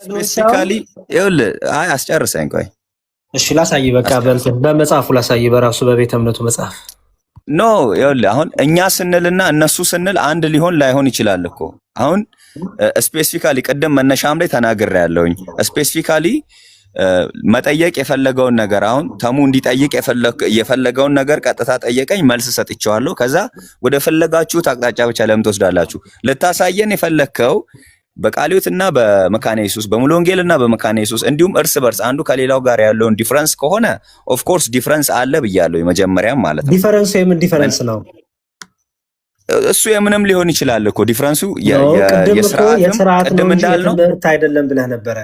ስፔሲፊካሊ ይኸውልህ፣ አይ አስጨርሰኝ ቆይ። እሺ ላሳይ፣ በቃ በመጽሐፉ ላሳይ፣ በራሱ በቤተ እምነቱ መጽሐፍ። ኖ ይኸውልህ፣ አሁን እኛ ስንልና እነሱ ስንል አንድ ሊሆን ላይሆን ይችላል እኮ። አሁን ስፔሲፊካሊ ቅድም መነሻም ላይ ተናግሬያለሁኝ። ስፔሲፊካሊ መጠየቅ የፈለገውን ነገር አሁን ተሙ እንዲጠይቅ የፈለገውን ነገር ቀጥታ ጠየቀኝ፣ መልስ ሰጥቼዋለሁ። ከዛ ወደ ፈለጋችሁት አቅጣጫ ብቻ ለምን ትወስዳላችሁ? ልታሳየን የፈለግከው በቃሊዮትና በመካነ ኢየሱስ በሙሉ ወንጌልና በመካነ ኢየሱስ እንዲሁም እርስ በርስ አንዱ ከሌላው ጋር ያለውን ዲፈረንስ ከሆነ ኦፍ ኮርስ ዲፈረንስ አለ ብያለሁ፣ የመጀመሪያም ማለት ነው። ዲፈረንሱ የምን ዲፈረንስ ነው? እሱ የምንም ሊሆን ይችላል እኮ ዲፈረንሱ የስርዓት ቅድም እንዳልነው አይደለም ብለህ ነበረ።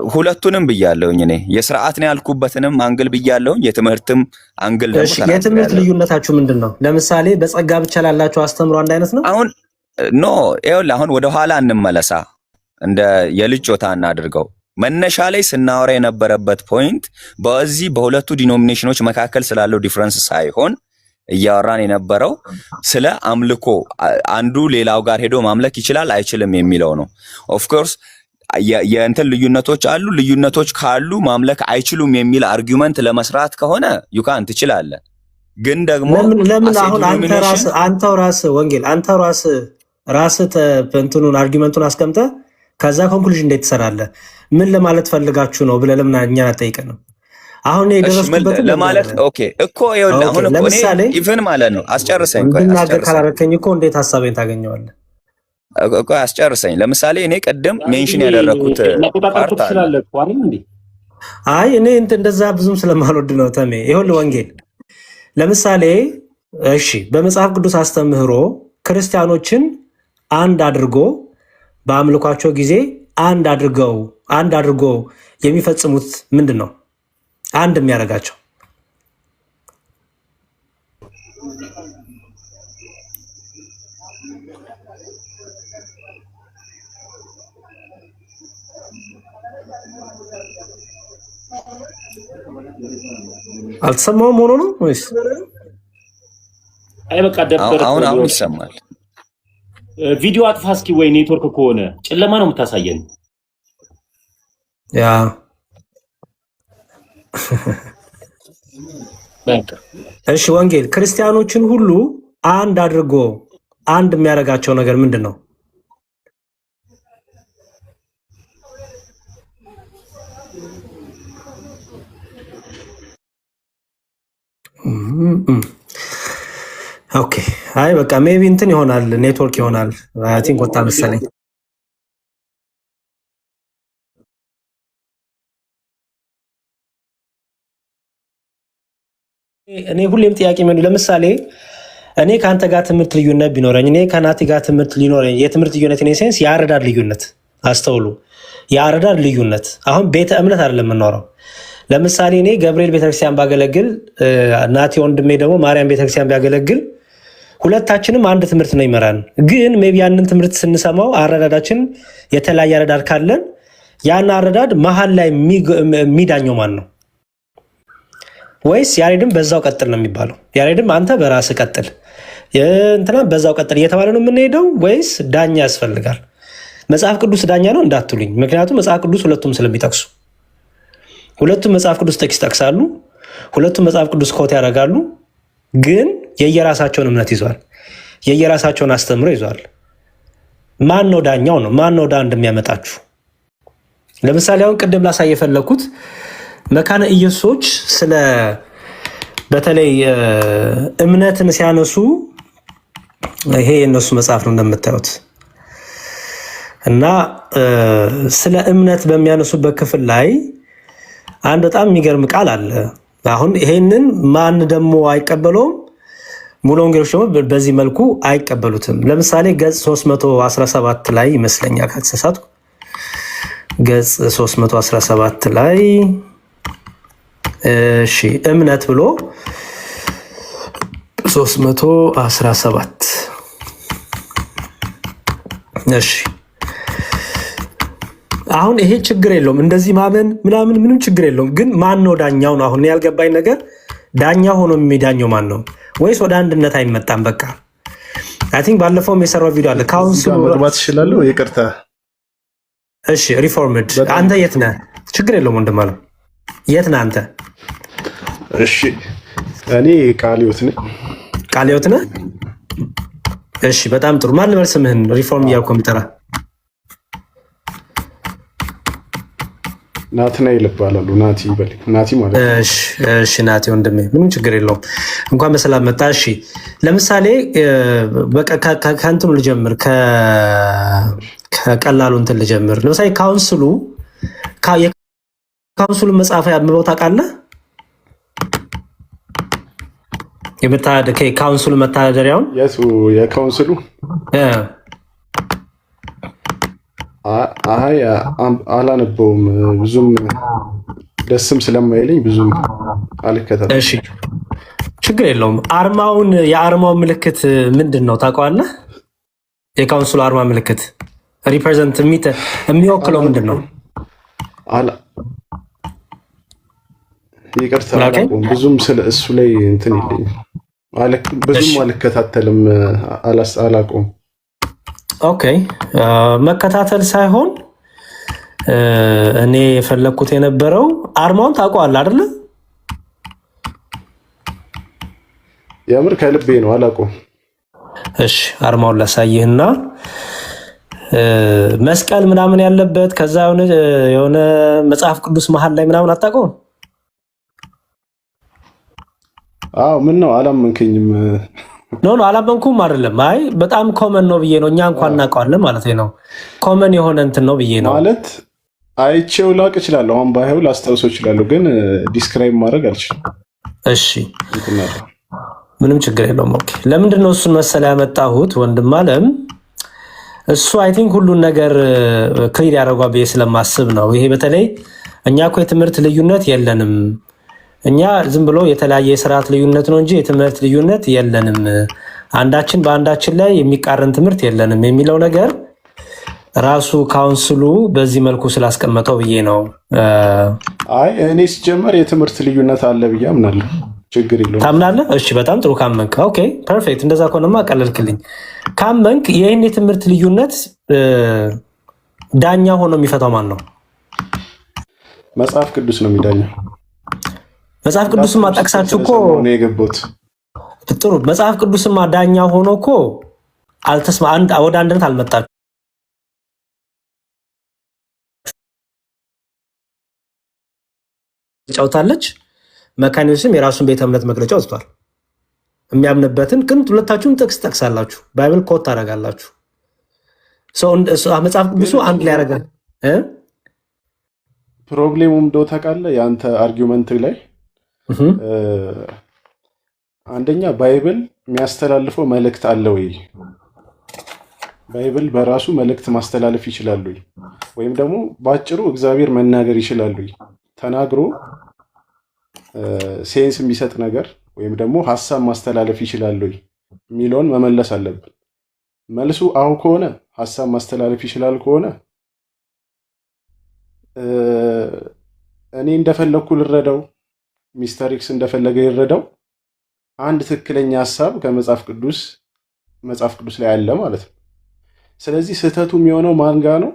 ሁለቱንም ብያለሁኝ እኔ የስርዓት ነው ያልኩበትንም አንግል ብያለሁኝ፣ የትምህርትም አንግል ደግሞ ተናግሬያለሁ። የትምህርት ልዩነታችሁ ምንድን ነው? ለምሳሌ በጸጋ ብቻ ላላችሁ አስተምሮ አንድ አይነት ነው? አሁን ኖ ይኸውልህ፣ አሁን ወደ ኋላ እንመለሳ፣ እንደ የልጅ ጮታ እናድርገው። መነሻ ላይ ስናወራ የነበረበት ፖይንት በዚህ በሁለቱ ዲኖሚኔሽኖች መካከል ስላለው ዲፍረንስ ሳይሆን እያወራን የነበረው ስለ አምልኮ፣ አንዱ ሌላው ጋር ሄዶ ማምለክ ይችላል አይችልም የሚለው ነው። ኦፍ ኮርስ የእንትን ልዩነቶች አሉ። ልዩነቶች ካሉ ማምለክ አይችሉም የሚል አርጊውመንት ለመስራት ከሆነ ዩካን ትችላለህ። ግን ደግሞ ለምን አሁን አንተው ራስህ ወንጌል አንተው ራስህ እንትኑን አርጊውመንቱን አስቀምጠህ ከዛ ኮንክሉዥን እንዴት ትሰራለህ? ምን ለማለት ፈልጋችሁ ነው ብለህ ለምን እኛን አትጠይቀንም? አሁን የደረስኩበት ለማለት ኦኬ እኮ ይኸውልህ፣ አሁን እኮ እኔ ኢቭን ማለት ነው አስጨርሰኝ። ቆይ እናገር ካላረከኝ እኮ እንዴት ሐሳቤን ታገኘዋለህ? ቆይ አስጨርሰኝ። ለምሳሌ እኔ ቀደም ሜንሽን ያደረኩት ፓርት አለ። አይ እኔ እንደዛ ብዙም ስለማልወድ ነው ተሜ። ይኸውልህ ወንጌል ለምሳሌ እሺ፣ በመጽሐፍ ቅዱስ አስተምህሮ ክርስቲያኖችን አንድ አድርጎ በአምልኳቸው ጊዜ አንድ አድርጎ የሚፈጽሙት ምንድን ነው? አንድ የሚያደርጋቸው አልተሰማውም ሆኖ ነው ወይስ? አይ በቃ ደብተር አሁን ይሰማል። ቪዲዮ አጥፋ እስኪ፣ ወይ ኔትወርክ ከሆነ ጨለማ ነው የምታሳየን። ያ በቃ እሺ ወንጌል ክርስቲያኖችን ሁሉ አንድ አድርጎ አንድ የሚያደርጋቸው ነገር ምንድን ነው? ኦኬ አይ በቃ ሜቢ እንትን ይሆናል፣ ኔትወርክ ይሆናል። አይ ቲንክ ወጣ መሰለኝ። እኔ ሁሌም ጥያቄ ምን ለምሳሌ እኔ ከአንተ ጋር ትምህርት ልዩነት ቢኖረኝ፣ እኔ ከናቲ ጋር ትምህርት ሊኖረኝ፣ የትምህርት ልዩነት እኔ ሴንስ የአረዳድ ልዩነት አስተውሉ፣ የአረዳድ ልዩነት። አሁን ቤተ እምነት አይደለም የምናወራው። ለምሳሌ እኔ ገብርኤል ቤተክርስቲያን ባገለግል፣ ናቲ ወንድሜ ደግሞ ማርያም ቤተክርስቲያን ቢያገለግል ሁለታችንም አንድ ትምህርት ነው ይመራን። ግን ሜቢ ያንን ትምህርት ስንሰማው አረዳዳችን የተለያየ አረዳድ ካለን ያን አረዳድ መሀል ላይ የሚዳኘው ማን ነው? ወይስ ያሬድም በዛው ቀጥል ነው የሚባለው? ያሬድም አንተ በራስህ ቀጥል፣ እንትና በዛው ቀጥል እየተባለ ነው የምንሄደው? ወይስ ዳኛ ያስፈልጋል? መጽሐፍ ቅዱስ ዳኛ ነው እንዳትሉኝ፣ ምክንያቱም መጽሐፍ ቅዱስ ሁለቱም ስለሚጠቅሱ፣ ሁለቱም መጽሐፍ ቅዱስ ጥቅስ ይጠቅሳሉ፣ ሁለቱም መጽሐፍ ቅዱስ ኮት ያደርጋሉ። ግን የየራሳቸውን እምነት ይዟል፣ የየራሳቸውን አስተምሮ ይዟል። ማን ነው ዳኛው? ነው ማን ነው ዳን እንደሚያመጣችሁ? ለምሳሌ አሁን ቅድም ላሳይ የፈለኩት መካነ ኢየሱሶች ስለ በተለይ እምነትን ሲያነሱ ይሄ የነሱ መጽሐፍ ነው እንደምታዩት፣ እና ስለ እምነት በሚያነሱበት ክፍል ላይ አንድ በጣም የሚገርም ቃል አለ። አሁን ይሄንን ማን ደግሞ አይቀበለውም? ሙሉ ወንጌሎች ደግሞ በዚህ መልኩ አይቀበሉትም። ለምሳሌ ገጽ 317 ላይ ይመስለኛል ከተሳሳትኩ፣ ገጽ 317 ላይ እሺ እምነት ብሎ 317 እሺ አሁን ይሄ ችግር የለውም እንደዚህ ማመን ምናምን ምንም ችግር የለውም። ግን ማን ነው ዳኛው ነው አሁን ያልገባኝ ነገር። ዳኛ ሆኖ የሚዳኘው ማን ነው? ወይስ ወደ አንድነት አይመጣም? በቃ አይ ቲንክ ባለፈውም የሰራው ቪዲዮ አለ ካውንስሉ መግባት ይችላል። ይቅርታ እሺ ሪፎርምድ አንተ የት ነህ? ችግር የለውም ወንድም አለ። የት ነህ አንተ? እሺ እኔ ቃልዮት ነኝ። ቃልዮት ነህ? እሺ በጣም ጥሩ። ማን ልበል ስምህን? ሪፎርም እያልኩ የሚጠራ ናትናኤል እባላለሁ። ናቲ በል ናቲ ማለት ነው። እሺ ናቲ ወንድሜ ምንም ችግር የለውም። እንኳን በሰላም መጣ። እሺ ለምሳሌ ከእንትኑ ልጀምር፣ ከቀላሉ እንትን ልጀምር። ለምሳሌ ካውንስሉ መጽሐፍ ያምበው ታውቃለህ? ካውንስሉ መተዳደሪያውን የካውንስሉ አይ አላነበውም፣ ብዙም ደስም ስለማይለኝ ብዙም አልከታተልም። እሺ ችግር የለውም። የአርማው ምልክት ምንድን ነው ታውቀዋለህ? የካውንስሉ አርማ ምልክት ሪፕሬዘንት የሚወክለው ምንድን ነው? ይቅርታ አላውቀውም፣ ብዙም ስለ እሱ ላይ እንትን የለኝም፣ ብዙም አልከታተልም፣ አላውቀውም። ኦኬ መከታተል ሳይሆን እኔ የፈለግኩት የነበረው አርማውን ታውቀዋለህ አይደለ? የምር ከልቤ ነው፣ አላውቀውም። እሺ አርማውን ላሳይህና መስቀል ምናምን ያለበት ከዛ የሆነ መጽሐፍ ቅዱስ መሀል ላይ ምናምን አታውቀውም? አዎ ምን ነው አላመንከኝም? ኖ አላመንኩም አይደለም። አይ በጣም ኮመን ነው ብዬ ነው፣ እኛ እንኳን እናውቀዋለን ማለት ነው። ኮመን የሆነ እንትን ነው ብዬ ነው ማለት አይቼው ላውቅ እችላለሁ። አሁን ባይሆን ላስታውሰው እችላለሁ፣ ግን ዲስክራይብ ማድረግ አልችልም። እሺ ምንም ችግር የለውም። ኦኬ ለምንድን ነው እሱን መሰለ ያመጣሁት ወንድም አለም? እሱ አይ ቲንክ ሁሉን ነገር ክሊር ያደርጓል ብዬ ስለማስብ ነው። ይሄ በተለይ እኛ እኮ የትምህርት ልዩነት የለንም፣ እኛ ዝም ብሎ የተለያየ የስርዓት ልዩነት ነው እንጂ የትምህርት ልዩነት የለንም፣ አንዳችን በአንዳችን ላይ የሚቃረን ትምህርት የለንም የሚለው ነገር ራሱ ካውንስሉ በዚህ መልኩ ስላስቀመጠው ብዬ ነው። አይ እኔ ሲጀመር የትምህርት ልዩነት አለ ብዬ አምናለሁ። ችግር የለውም። ታምናለህ? እሺ በጣም ጥሩ ካመንክ፣ ኦኬ ፐርፌክት። እንደዛ ከሆነማ ቀለልክልኝ። ካመንክ ይህን የትምህርት ልዩነት ዳኛ ሆኖ የሚፈታው ማን ነው? መጽሐፍ ቅዱስ ነው የሚዳኘው። መጽሐፍ ቅዱስማ ጠቅሳችሁ እኮ ነው የገቡት። ጥሩ መጽሐፍ ቅዱስማ ዳኛ ሆኖ እኮ ወደ አንድነት አልመጣችም። ጫውታለች መካኒዝም የራሱን ቤተ እምነት መግለጫ ወጥቷል። የሚያምንበትን ግን ሁለታችሁም ጥቅስ ጠቅሳላችሁ፣ ባይብል ኮት ታደርጋላችሁ። መጽሐፍ ቅዱሱ አንድ ላይ ያደርጋል። ፕሮብሌሙም እንደው ታውቃለህ የአንተ አርጊውመንት ላይ አንደኛ ባይብል የሚያስተላልፈው መልእክት አለ ወይ? ባይብል በራሱ መልእክት ማስተላለፍ ይችላል ወይ? ወይም ደግሞ በአጭሩ እግዚአብሔር መናገር ይችላል ወይ? ተናግሮ ሴንስ የሚሰጥ ነገር ወይም ደግሞ ሀሳብ ማስተላለፍ ይችላል ወይ የሚለውን መመለስ አለብን። መልሱ አዎ ከሆነ ሀሳብ ማስተላለፍ ይችላል ከሆነ እኔ እንደፈለግኩ ልረዳው፣ ሚስተር ኤክስ እንደፈለገ ይረዳው። አንድ ትክክለኛ ሀሳብ ከመጽሐፍ ቅዱስ ላይ አለ ማለት ነው። ስለዚህ ስህተቱ የሚሆነው ማን ጋ ነው?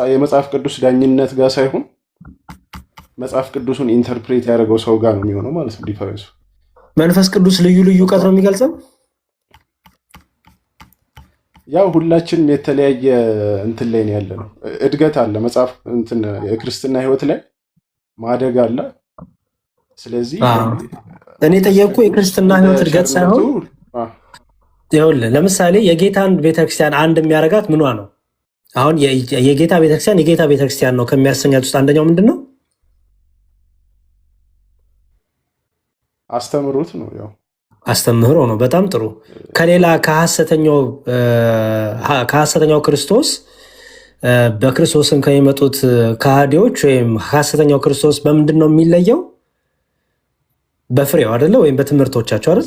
የመጽሐፍ ቅዱስ ዳኝነት ጋር ሳይሆን መጽሐፍ ቅዱሱን ኢንተርፕሬት ያደረገው ሰው ጋር ነው የሚሆነው ማለት ነው። ዲፈረንሱ መንፈስ ቅዱስ ልዩ ልዩ እውቀት ነው የሚገልጸው። ያው ሁላችንም የተለያየ እንትን ላይ ነው ያለ ነው። እድገት አለ መጽሐፍ እንትን የክርስትና ህይወት ላይ ማደግ አለ። ስለዚህ እኔ ጠየቅኩ የክርስትና ህይወት እድገት ሳይሆን ይኸውልህ ለምሳሌ የጌታን ቤተክርስቲያን አንድ የሚያደርጋት ምኗ ነው? አሁን የጌታ ቤተክርስቲያን ነው ከሚያሰኛት ውስጥ አንደኛው ምንድን ነው? አስተምህሮት ነው። ያው አስተምህሮ ነው። በጣም ጥሩ። ከሌላ ከሐሰተኛው ክርስቶስ በክርስቶስም ከሚመጡት ከሃዲዎች ወይም ከሐሰተኛው ክርስቶስ በምንድን ነው የሚለየው? በፍሬው አይደለ? ወይም በትምህርቶቻቸው አይደል?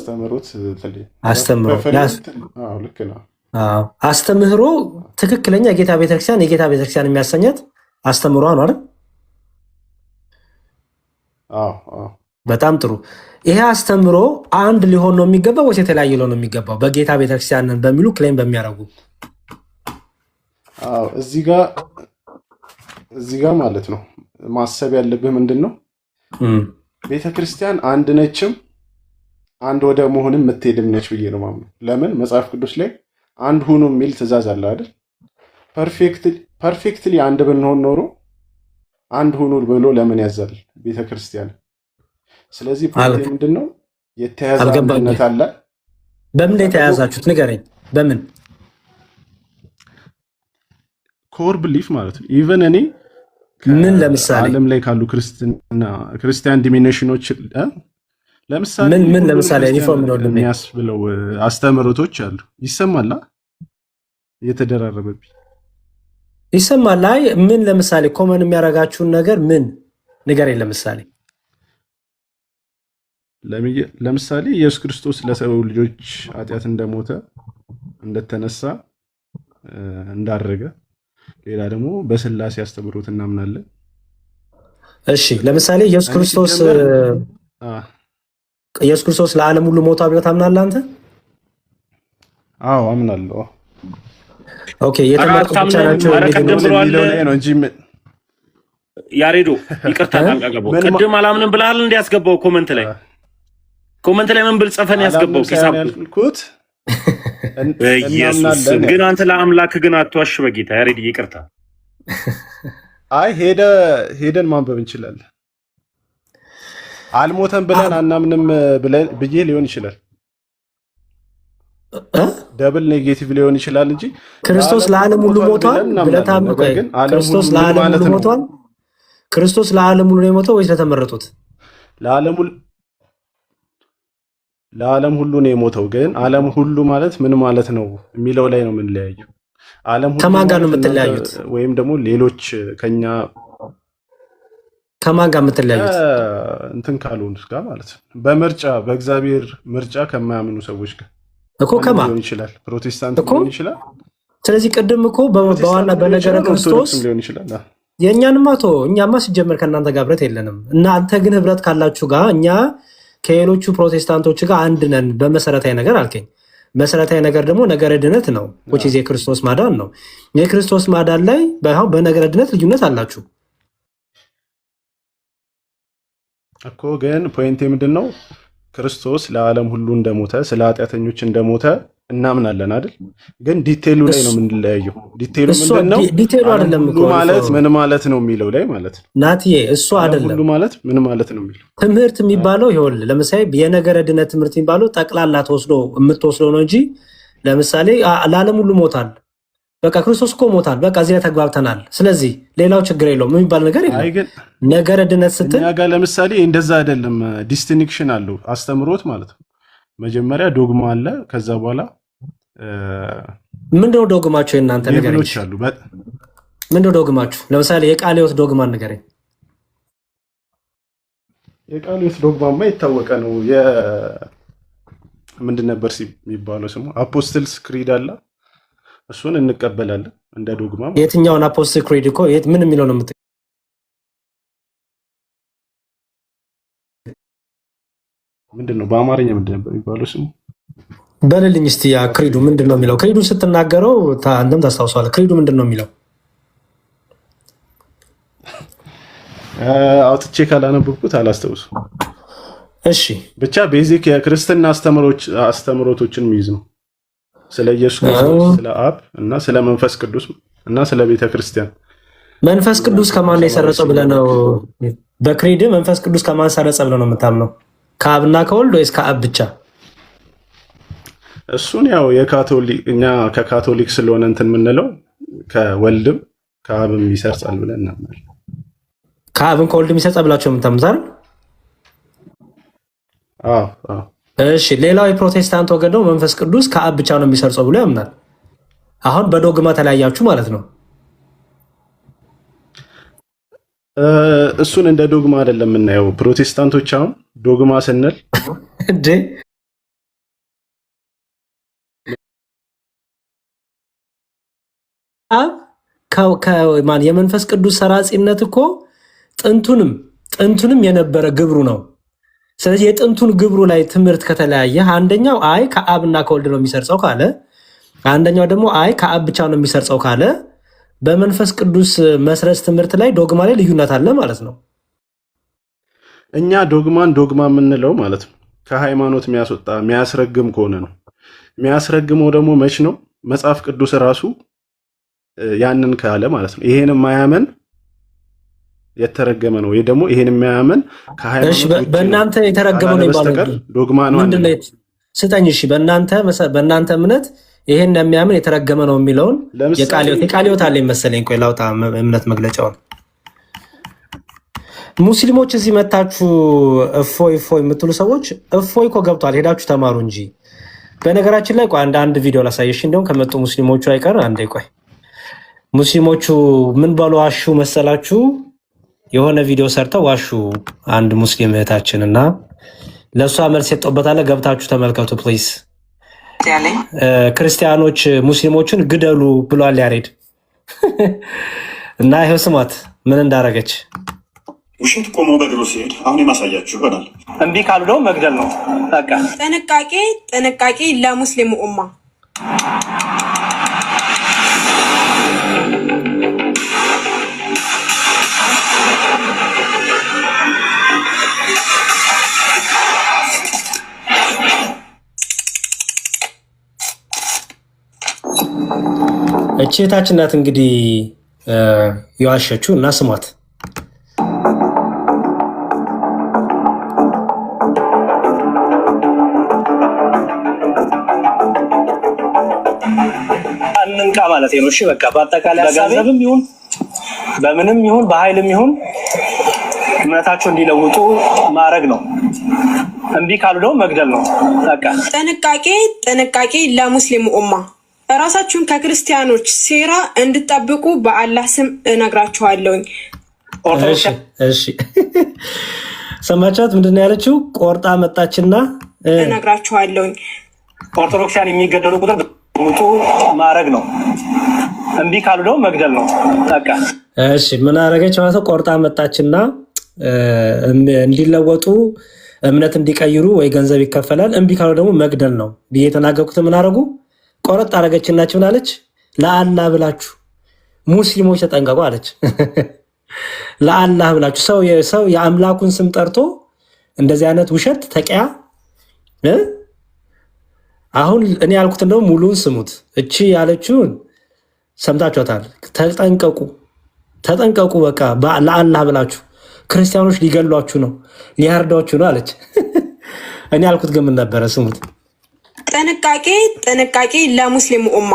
አስተምህሮ ትክክለኛ የጌታ ቤተክርስቲያን የሚያሰኛት አስተምህሯ ነው አይደል? በጣም ጥሩ። ይሄ አስተምሮ አንድ ሊሆን ነው የሚገባው ወይስ የተለያየ ሊሆን ነው የሚገባው? በጌታ ቤተክርስቲያንን በሚሉ ክሌም በሚያደርጉ እዚህ ጋር እዚህ ጋር ማለት ነው ማሰብ ያለብህ ምንድን ነው፣ ቤተክርስቲያን አንድ ነችም አንድ ወደ መሆንም የምትሄድም ነች ብዬ ነው ማምነው። ለምን መጽሐፍ ቅዱስ ላይ አንድ ሁኑ የሚል ትእዛዝ አለ አይደል? ፐርፌክትሊ አንድ ብንሆን ኖሮ አንድ ሁኑ ብሎ ለምን ያዛል ቤተክርስቲያን? ስለዚህ ፖይንት ምንድን ነው? የተያዘ አንድነት አለ። በምን ላይ የተያዛችሁት ንገረኝ። በምን ኮር ብሊፍ ማለት ነው። ኢቨን እኔ ምን ለምሳሌ ዓለም ላይ ካሉ ክርስቲያን ዲሚኒሽኖች ምን ለምሳሌ ዩኒፎርም ነው የሚያስብለው አስተምህሮቶች አሉ። ይሰማላ እየተደራረበብኝ ይሰማል። አይ ምን ለምሳሌ ኮመን የሚያደርጋችሁን ነገር ምን ንገረኝ። ለምሳሌ ኢየሱስ ክርስቶስ ለሰው ልጆች ኃጢአት እንደሞተ እንደተነሳ እንዳረገ፣ ሌላ ደግሞ በስላሴ አስተምህሮት እናምናለን። እሺ ለምሳሌ ኢየሱስ ክርስቶስ ለዓለም ሁሉ ሞቷል ብለህ ታምናለህ አንተ? አዎ አምናለሁ። ኦኬ የተመረጡት ብቻ ናቸው የሚለው ላይ ነው እንጂ ያሬዶ ይቅርታ ጣልቃ ገባሁ። ቅድም አላምንም ብለሃል እንዴ? ያስገባው ኮመንት ላይ ምን ብል ጽፈን ያስገባው ኪሳብ ያልኩት ኢየሱስ ግን አንተ ለአምላክ ግን አትዋሽ በጌታ ያሬድ ይቅርታ። አይ ሄደን ማንበብ እንችላለን። አልሞተም ብለን አናምንም ብዬ ሊሆን ይችላል። ደብል ኔጌቲቭ ሊሆን ይችላል እንጂ ክርስቶስ ለዓለም ሁሉ ሞቷል ብለህ ታምነህ? ክርስቶስ ለዓለም ሁሉ ሞቷል? ክርስቶስ ለዓለም ሁሉ ነው የሞተው ወይስ ለተመረጡት? ለዓለም ሁሉ ነው የሞተው። ግን ዓለም ሁሉ ማለት ምን ማለት ነው የሚለው ላይ ነው የምንለያየው። ዓለም ሁሉ ከማን ጋር ነው የምትለያዩት? ወይም ደግሞ ሌሎች ከኛ ከማን ጋር የምትለያዩት? እንትን ካልሆኑ ጋር ማለት ነው። በምርጫ በእግዚአብሔር ምርጫ ከማያምኑ ሰዎች ጋር እኮ ከማን ሊሆን ይችላል? ፕሮቴስታንት ሊሆን ይችላል። ስለዚህ ቅድም እኮ በዋና በነገረ ክርስቶስ ሊሆን ይችላል። የእኛንማ እኛማ ሲጀመር ከእናንተ ጋር ህብረት የለንም። እናንተ ግን ህብረት ካላችሁ ጋር እኛ ከሌሎቹ ፕሮቴስታንቶች ጋር አንድ ነን በመሰረታዊ ነገር አልከኝ። መሰረታዊ ነገር ደግሞ ነገረ ድነት ነው፣ የክርስቶስ ማዳን ነው። የክርስቶስ ማዳን ላይ በነገረ ድነት ልዩነት አላችሁ እኮ። ግን ፖይንቴ ምንድን ነው? ክርስቶስ ለዓለም ሁሉ እንደሞተ ስለ ኃጢአተኞች እንደሞተ እናምናለን አይደል? ግን ዲቴሉ ላይ ነው የምንለያየው። ዲቴሉ ምንድነው? ዲቴሉ አይደለም እኮ ማለት ምን ማለት ነው የሚለው ላይ ማለት ነው ናትዬ። እሱ አይደለም ሁሉ ማለት ምን ማለት ነው የሚለው ትምህርት የሚባለው ይኸውልህ፣ ለምሳሌ የነገረ ድነት ትምህርት የሚባለው ጠቅላላ የምትወስደው ነው እንጂ ለምሳሌ ለዓለም ሁሉ ሞታል፣ በቃ ክርስቶስ እኮ ሞታል፣ በቃ እዚህ ላይ ተግባብተናል፣ ስለዚህ ሌላው ችግር የለውም የሚባል ነገር የለም። ነገረ ድነት ስትል እኛ ጋር ለምሳሌ እንደዛ አይደለም። ዲስቲንክሽን አለው አስተምሮት ማለት ነው። መጀመሪያ ዶግማ አለ። ከዛ በኋላ ምንድነው ዶግማችሁ? የእናንተ ነገር አሉ። ምንድነው ዶግማችሁ? ለምሳሌ የቃለ ሕይወት ዶግማን ንገረኝ። የቃለ ሕይወት ዶግማማ የታወቀ ነው። ምንድን ነበር የሚባለው ስሙ? አፖስትልስ ክሪድ አለ። እሱን እንቀበላለን እንደ ዶግማ። የትኛውን አፖስትል ክሪድ እኮ ምን የሚለው ነው? ምንድን ነው በአማርኛ ምንድን ነበር የሚባለው ስሙ? በልልኝ እስቲ። ያ ክሪዱ ምንድን ነው የሚለው? ክሪዱ ስትናገረው አንተም ታስታውሰዋለህ። ክሪዱ ምንድን ነው የሚለው? አውጥቼ ካላነበብኩት አላስታውሱ። እሺ ብቻ ቤዚክ የክርስትና አስተምሮቶችን የሚይዝ ነው። ስለ ኢየሱስ ክርስቶስ፣ ስለ አብ እና ስለ መንፈስ ቅዱስ እና ስለ ቤተ ክርስቲያን። መንፈስ ቅዱስ ከማን ነው የሰረጸው ብለህ ነው? በክሪድ መንፈስ ቅዱስ ከማን ሰረጸ ብለህ ነው የምታምነው? ከአብና ከወልድ ወይስ ከአብ ብቻ? እሱን ያው እኛ ከካቶሊክ ስለሆነ እንትን የምንለው ከወልድም ከአብም ይሰርጻል ብለን እናምናለን። ከአብም ከወልድም ይሰርጻል ብላችሁ የምታምኑት አይደል? አዎ። እሺ ሌላው የፕሮቴስታንት ወገን ደግሞ መንፈስ ቅዱስ ከአብ ብቻ ነው የሚሰርጸው ብሎ ያምናል። አሁን በዶግማ ተለያያችሁ ማለት ነው። እሱን እንደ ዶግማ አይደለም የምናየው። ፕሮቴስታንቶች አሁን ዶግማ ስንል እንዴ የመንፈስ ቅዱስ ሰራጺነት እኮ ጥንቱንም የነበረ ግብሩ ነው። ስለዚህ የጥንቱን ግብሩ ላይ ትምህርት ከተለያየ አንደኛው አይ ከአብና ከወልድ ነው የሚሰርጸው ካለ፣ አንደኛው ደግሞ አይ ከአብ ብቻ ነው የሚሰርጸው ካለ በመንፈስ ቅዱስ መስረጽ ትምህርት ላይ ዶግማ ላይ ልዩነት አለ ማለት ነው። እኛ ዶግማን ዶግማ የምንለው ማለት ነው ከሃይማኖት የሚያስወጣ የሚያስረግም ከሆነ ነው። የሚያስረግመው ደግሞ መች ነው? መጽሐፍ ቅዱስ ራሱ ያንን ካለ ማለት ነው። ይሄን የማያመን የተረገመ ነው። ይሄ ደግሞ ይሄን የማያመን ከሃይማኖት በእናንተ የተረገመ ነው ይባላል። ዶግማ ነው ምንድነው? ስጠኝ። እሺ በእናንተ እምነት ይሄን የሚያምን የተረገመ ነው የሚለውን የቃሊዮት አለኝ መሰለኝ። ቆይ ላውጣ እምነት መግለጫውን። ሙስሊሞች እዚህ መታችሁ እፎይ እፎይ የምትሉ ሰዎች እፎይ እኮ ገብቷል፣ ሄዳችሁ ተማሩ እንጂ። በነገራችን ላይ ቆይ አንድ ቪዲዮ ላሳየሽ። እንደውም ከመጡ ሙስሊሞቹ አይቀር አንዴ ቆይ። ሙስሊሞቹ ምን ባሉ ዋሹ መሰላችሁ? የሆነ ቪዲዮ ሰርተው ዋሹ አንድ ሙስሊም እህታችን እና ለእሷ መልስ የጠበታለ። ገብታችሁ ተመልከቱ ፕሊዝ። ክርስቲያኖች ሙስሊሞችን ግደሉ ብሏል ያሬድ እና ይኸው ስሟት ምን እንዳረገች። ውሸት ቆሞ በእግሩ ሲሄድ አሁን የማሳያችሁ ይሆናል። እምቢ ካሉ ደግሞ መግደል ነው በቃ። ጥንቃቄ ለሙስሊሙ ኡማ። እቼታችን ናት እንግዲህ የዋሸችው እና ስሟት። እንንቃ ማለት ነው። እሺ በቃ በአጠቃላይ በገንዘብም ይሁን በምንም ይሁን በኃይልም ይሁን እምነታቸው እንዲለውጡ ማድረግ ነው። እምቢ ካሉ ደግሞ መግደል ነው በቃ። ጥንቃቄ ለሙስሊሙ ኡማ። ራሳችሁን ከክርስቲያኖች ሴራ እንድጠብቁ በአላህ ስም እነግራችኋለሁ። እሺ ሰማቻት? ምንድን ነው ያለችው? ቆርጣ መጣችና እነግራችኋለሁ። ኦርቶዶክሳን የሚገደሉ ቁጥር ውጡ ማድረግ ነው። እምቢ ካሉ ደግሞ መግደል ነው በቃ። እሺ ምን አደረገች ማለት ነው? ቆርጣ መጣችና እንዲለወጡ እምነት እንዲቀይሩ ወይ ገንዘብ ይከፈላል፣ እምቢ ካሉ ደግሞ መግደል ነው ብዬ የተናገርኩት ምን አደረጉ? ቆረጥ አደረገችናችሁ ምን አለች? ለአላህ ብላችሁ ሙስሊሞች ተጠንቀቁ አለች። ለአላህ ብላችሁ ሰው የአምላኩን ስም ጠርቶ እንደዚህ አይነት ውሸት ተቀያ። አሁን እኔ ያልኩትን ደግሞ ሙሉን ስሙት። እቺ ያለችውን ሰምታችኋታል። ተጠንቀቁ በቃ ለአላህ ብላችሁ ክርስቲያኖች ሊገሏችሁ ነው ሊያርዷችሁ ነው አለች። እኔ ያልኩት ግን ምን ነበረ? ስሙት። ጥንቃቄ ለሙስሊሙ ኡማ።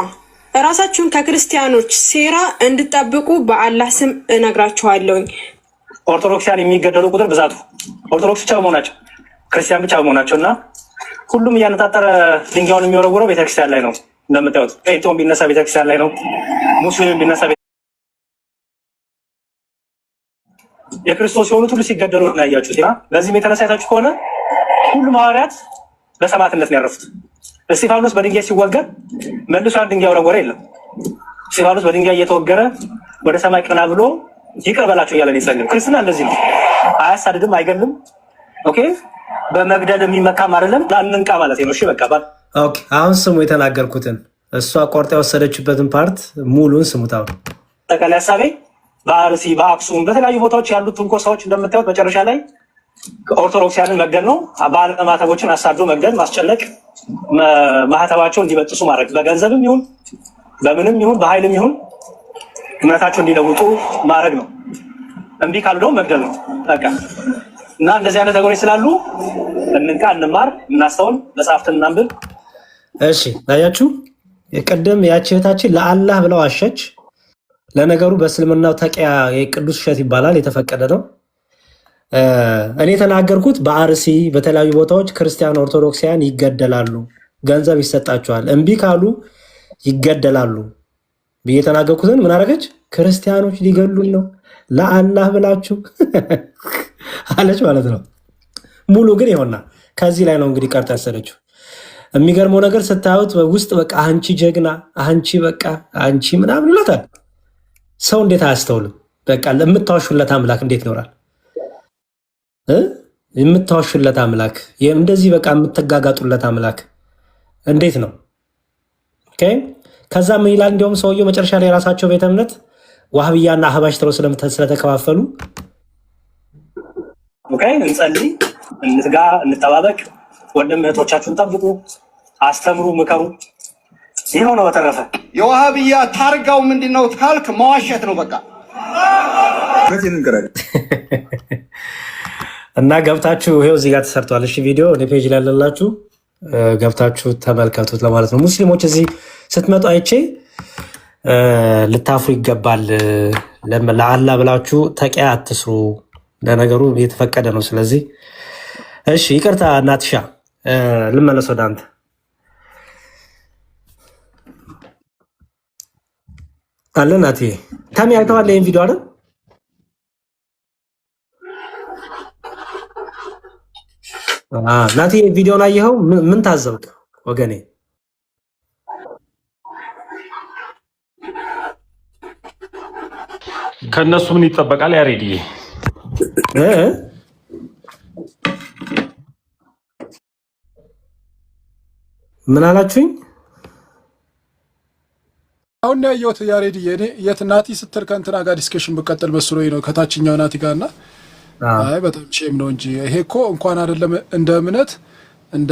ራሳችሁን ከክርስቲያኖች ሴራ እንድጠብቁ በአላህ ስም እነግራችኋለሁ። ኦርቶዶክሳን የሚገደሉ ቁጥር ብዛቱ ኦርቶዶክስ ብቻ በመሆናቸው ክርስቲያን ብቻ በመሆናቸው እና ሁሉም እያነጣጠረ ድንጋዩን የሚወረውረው ቤተክርስቲያን ላይ ነው። እንደምታዩት ኢትዮጵያ ቢነሳ ቤተክርስቲያን ላይ ነው። ሙስሊም ቢነሳ የክርስቶስ የሆኑት ሁሉ ሲገደሉ ነው ያያችሁት። በዚህም የተነሳ አይታችሁ ከሆነ ሁሉም ሐዋርያት በሰማዕትነት ነው ያረፉት። እስጢፋኖስ በድንጋይ ሲወገር መልሶ አንድ ድንጋይ ወረወረ የለም። እስጢፋኖስ በድንጋይ እየተወገረ ወደ ሰማይ ቀና ብሎ ይቅር በላቸው እያለ ነው የጸለየው። ክርስትና እንደዚህ ነው። አያሳድድም፣ አይገልም። ኦኬ በመግደል የሚመካም አይደለም። እንንቃ ማለት ነው። እሺ በቃ ኦኬ። አሁን ስሙ የተናገርኩትን እሷ ቆርጣ የወሰደችበትን ፓርት ሙሉን ስሙት። አሁን ጠቅላላ ሀሳቤ በአርሲ በአክሱም በተለያዩ ቦታዎች ያሉት ትንኮሳዎች እንደምታዩት መጨረሻ ላይ ኦርቶዶክሳውያንን መግደል ነው። ባለማተቦችን አሳዶ መግደል፣ ማስጨነቅ፣ ማህተባቸው እንዲበጥሱ ማድረግ፣ በገንዘብም ይሁን በምንም ይሁን በኃይልም ይሁን እምነታቸው እንዲለውጡ ማድረግ ነው። እምቢ ካሉ ደግሞ መግደል ነው በቃ። እና እንደዚህ አይነት ነገሮች ስላሉ እንንቃ፣ እንማር፣ እናስተውል፣ መጽሐፍትን እናንብብ። እሺ አያችሁ፣ የቀደም ያቺ እህታችን ለአላህ ብለው አሸች። ለነገሩ በእስልምናው ተቂያ የቅዱስ ውሸት ይባላል፣ የተፈቀደ ነው። እኔ የተናገርኩት በአርሲ በተለያዩ ቦታዎች ክርስቲያን ኦርቶዶክሳውያን ይገደላሉ፣ ገንዘብ ይሰጣቸዋል፣ እምቢ ካሉ ይገደላሉ ብዬ የተናገርኩትን ምን አደረገች? ክርስቲያኖች ሊገሉን ነው ለአላህ ብላችሁ አለች ማለት ነው። ሙሉ ግን ይሆና ከዚህ ላይ ነው እንግዲህ ቀርታ ያሰረችው። የሚገርመው ነገር ስታዩት ውስጥ በቃ አንቺ ጀግና፣ አንቺ በቃ አንቺ ምናምን ይላታል። ሰው እንዴት አያስተውልም? በቃ ለምታዋሹለት አምላክ እንዴት ይኖራል? የምታዋሹለት አምላክ እንደዚህ በቃ የምትጋጋጡለት አምላክ እንዴት ነው? ከዛ ምን ይላል? እንዲሁም ሰውየው መጨረሻ ላይ የራሳቸው ቤተ እምነት ዋህብያና አህባሽ ተብለው ስለተከፋፈሉ ኦኬ፣ እንጸልይ፣ እንትጋ፣ እንጠባበቅ፣ ወንድም እህቶቻችሁን ጠብቁ፣ አስተምሩ፣ ምከሩ። ይኸው ነው። በተረፈ የዋሃብያ ታርጋው ምንድነው ካልክ መዋሸት ነው በቃ። እና ገብታችሁ ይሄው እዚህ ጋር ተሰርቷል። እሺ ቪዲዮ እኔ ፔጅ ላይ ያለላችሁ ገብታችሁ ተመልከቱት ለማለት ነው። ሙስሊሞች እዚህ ስትመጡ አይቼ ልታፍሩ ይገባል። ለአላህ ብላችሁ ተቂያ አትስሩ። ለነገሩ የተፈቀደ ነው። ስለዚህ እሺ ይቅርታ እናትሻ ልመለስ ወደ አንተ። አለ ናቲ ታሚ አይተዋል ይሄን ቪዲዮ አይደል? ናቲ ቪዲዮን አየኸው? ምን ታዘብክ ወገኔ? ከነሱ ምን ይጠበቃል? ያሬድዬ ምን አላችሁኝ? አሁን ያየሁት ያሬድዬ እኔ የት ናቲ ስትል ከእንትና ጋር ዲስከሽን ብቀጥል መስሎኝ ነው ከታችኛው ናቲ ጋር እና አይ በጣም ሼም ነው እንጂ ይሄ እኮ እንኳን አይደለም እንደ እምነት እንደ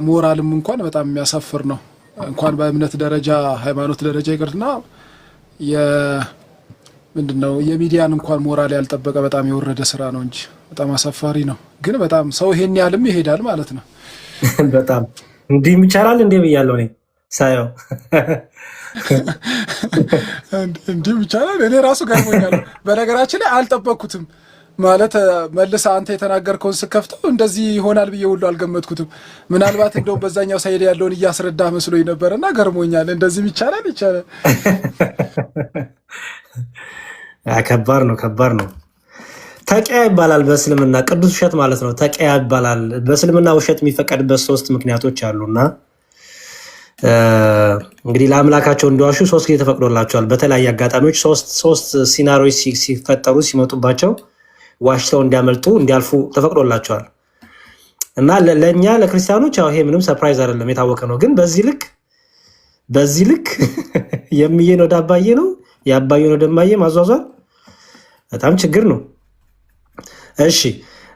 ሞራልም እንኳን በጣም የሚያሳፍር ነው። እንኳን በእምነት ደረጃ ሃይማኖት ደረጃ ይቅርና ምንድነው የሚዲያን እንኳን ሞራል ያልጠበቀ በጣም የወረደ ስራ ነው እንጂ በጣም አሳፋሪ ነው። ግን በጣም ሰው ይሄን ያህልም ይሄዳል ማለት ነው። በጣም እንዲህ ይቻላል እንዴ ብያለሁ እኔ ሳየው እንዲህ ይቻላል። እኔ ራሱ ገርሞኛል። በነገራችን ላይ አልጠበቅኩትም ማለት መልሰህ አንተ የተናገርከውን ስከፍተው እንደዚህ ይሆናል ብዬ ሁሉ አልገመትኩትም። ምናልባት እንደውም በዛኛው ሳይድ ያለውን እያስረዳ መስሎኝ ነበርና ገርሞኛል። እንደዚህም ይቻላል። ከባድ ነው፣ ከባድ ነው። ተቂያ ይባላል በእስልምና ቅዱስ ውሸት ማለት ነው። ተቂያ ይባላል በእስልምና ውሸት የሚፈቀድበት 3 ምክንያቶች አሉና እንግዲህ ለአምላካቸው እንዲዋሹ 3 ጊዜ ተፈቅዶላቸዋል። በተለያየ አጋጣሚዎች 3 ሲናሪዎች ሲፈጠሩ ሲመጡባቸው ዋሽተው እንዲያመልጡ እንዲያልፉ ተፈቅዶላቸዋል። እና ለእኛ ለክርስቲያኖች ያው ይሄ ምንም ሰርፕራይዝ አይደለም፣ የታወቀ ነው። ግን በዚህ ልክ የሚዬን ወደ አባዬ ነው የአባዬን ወደ እማዬ ማዟዟር በጣም ችግር ነው። እሺ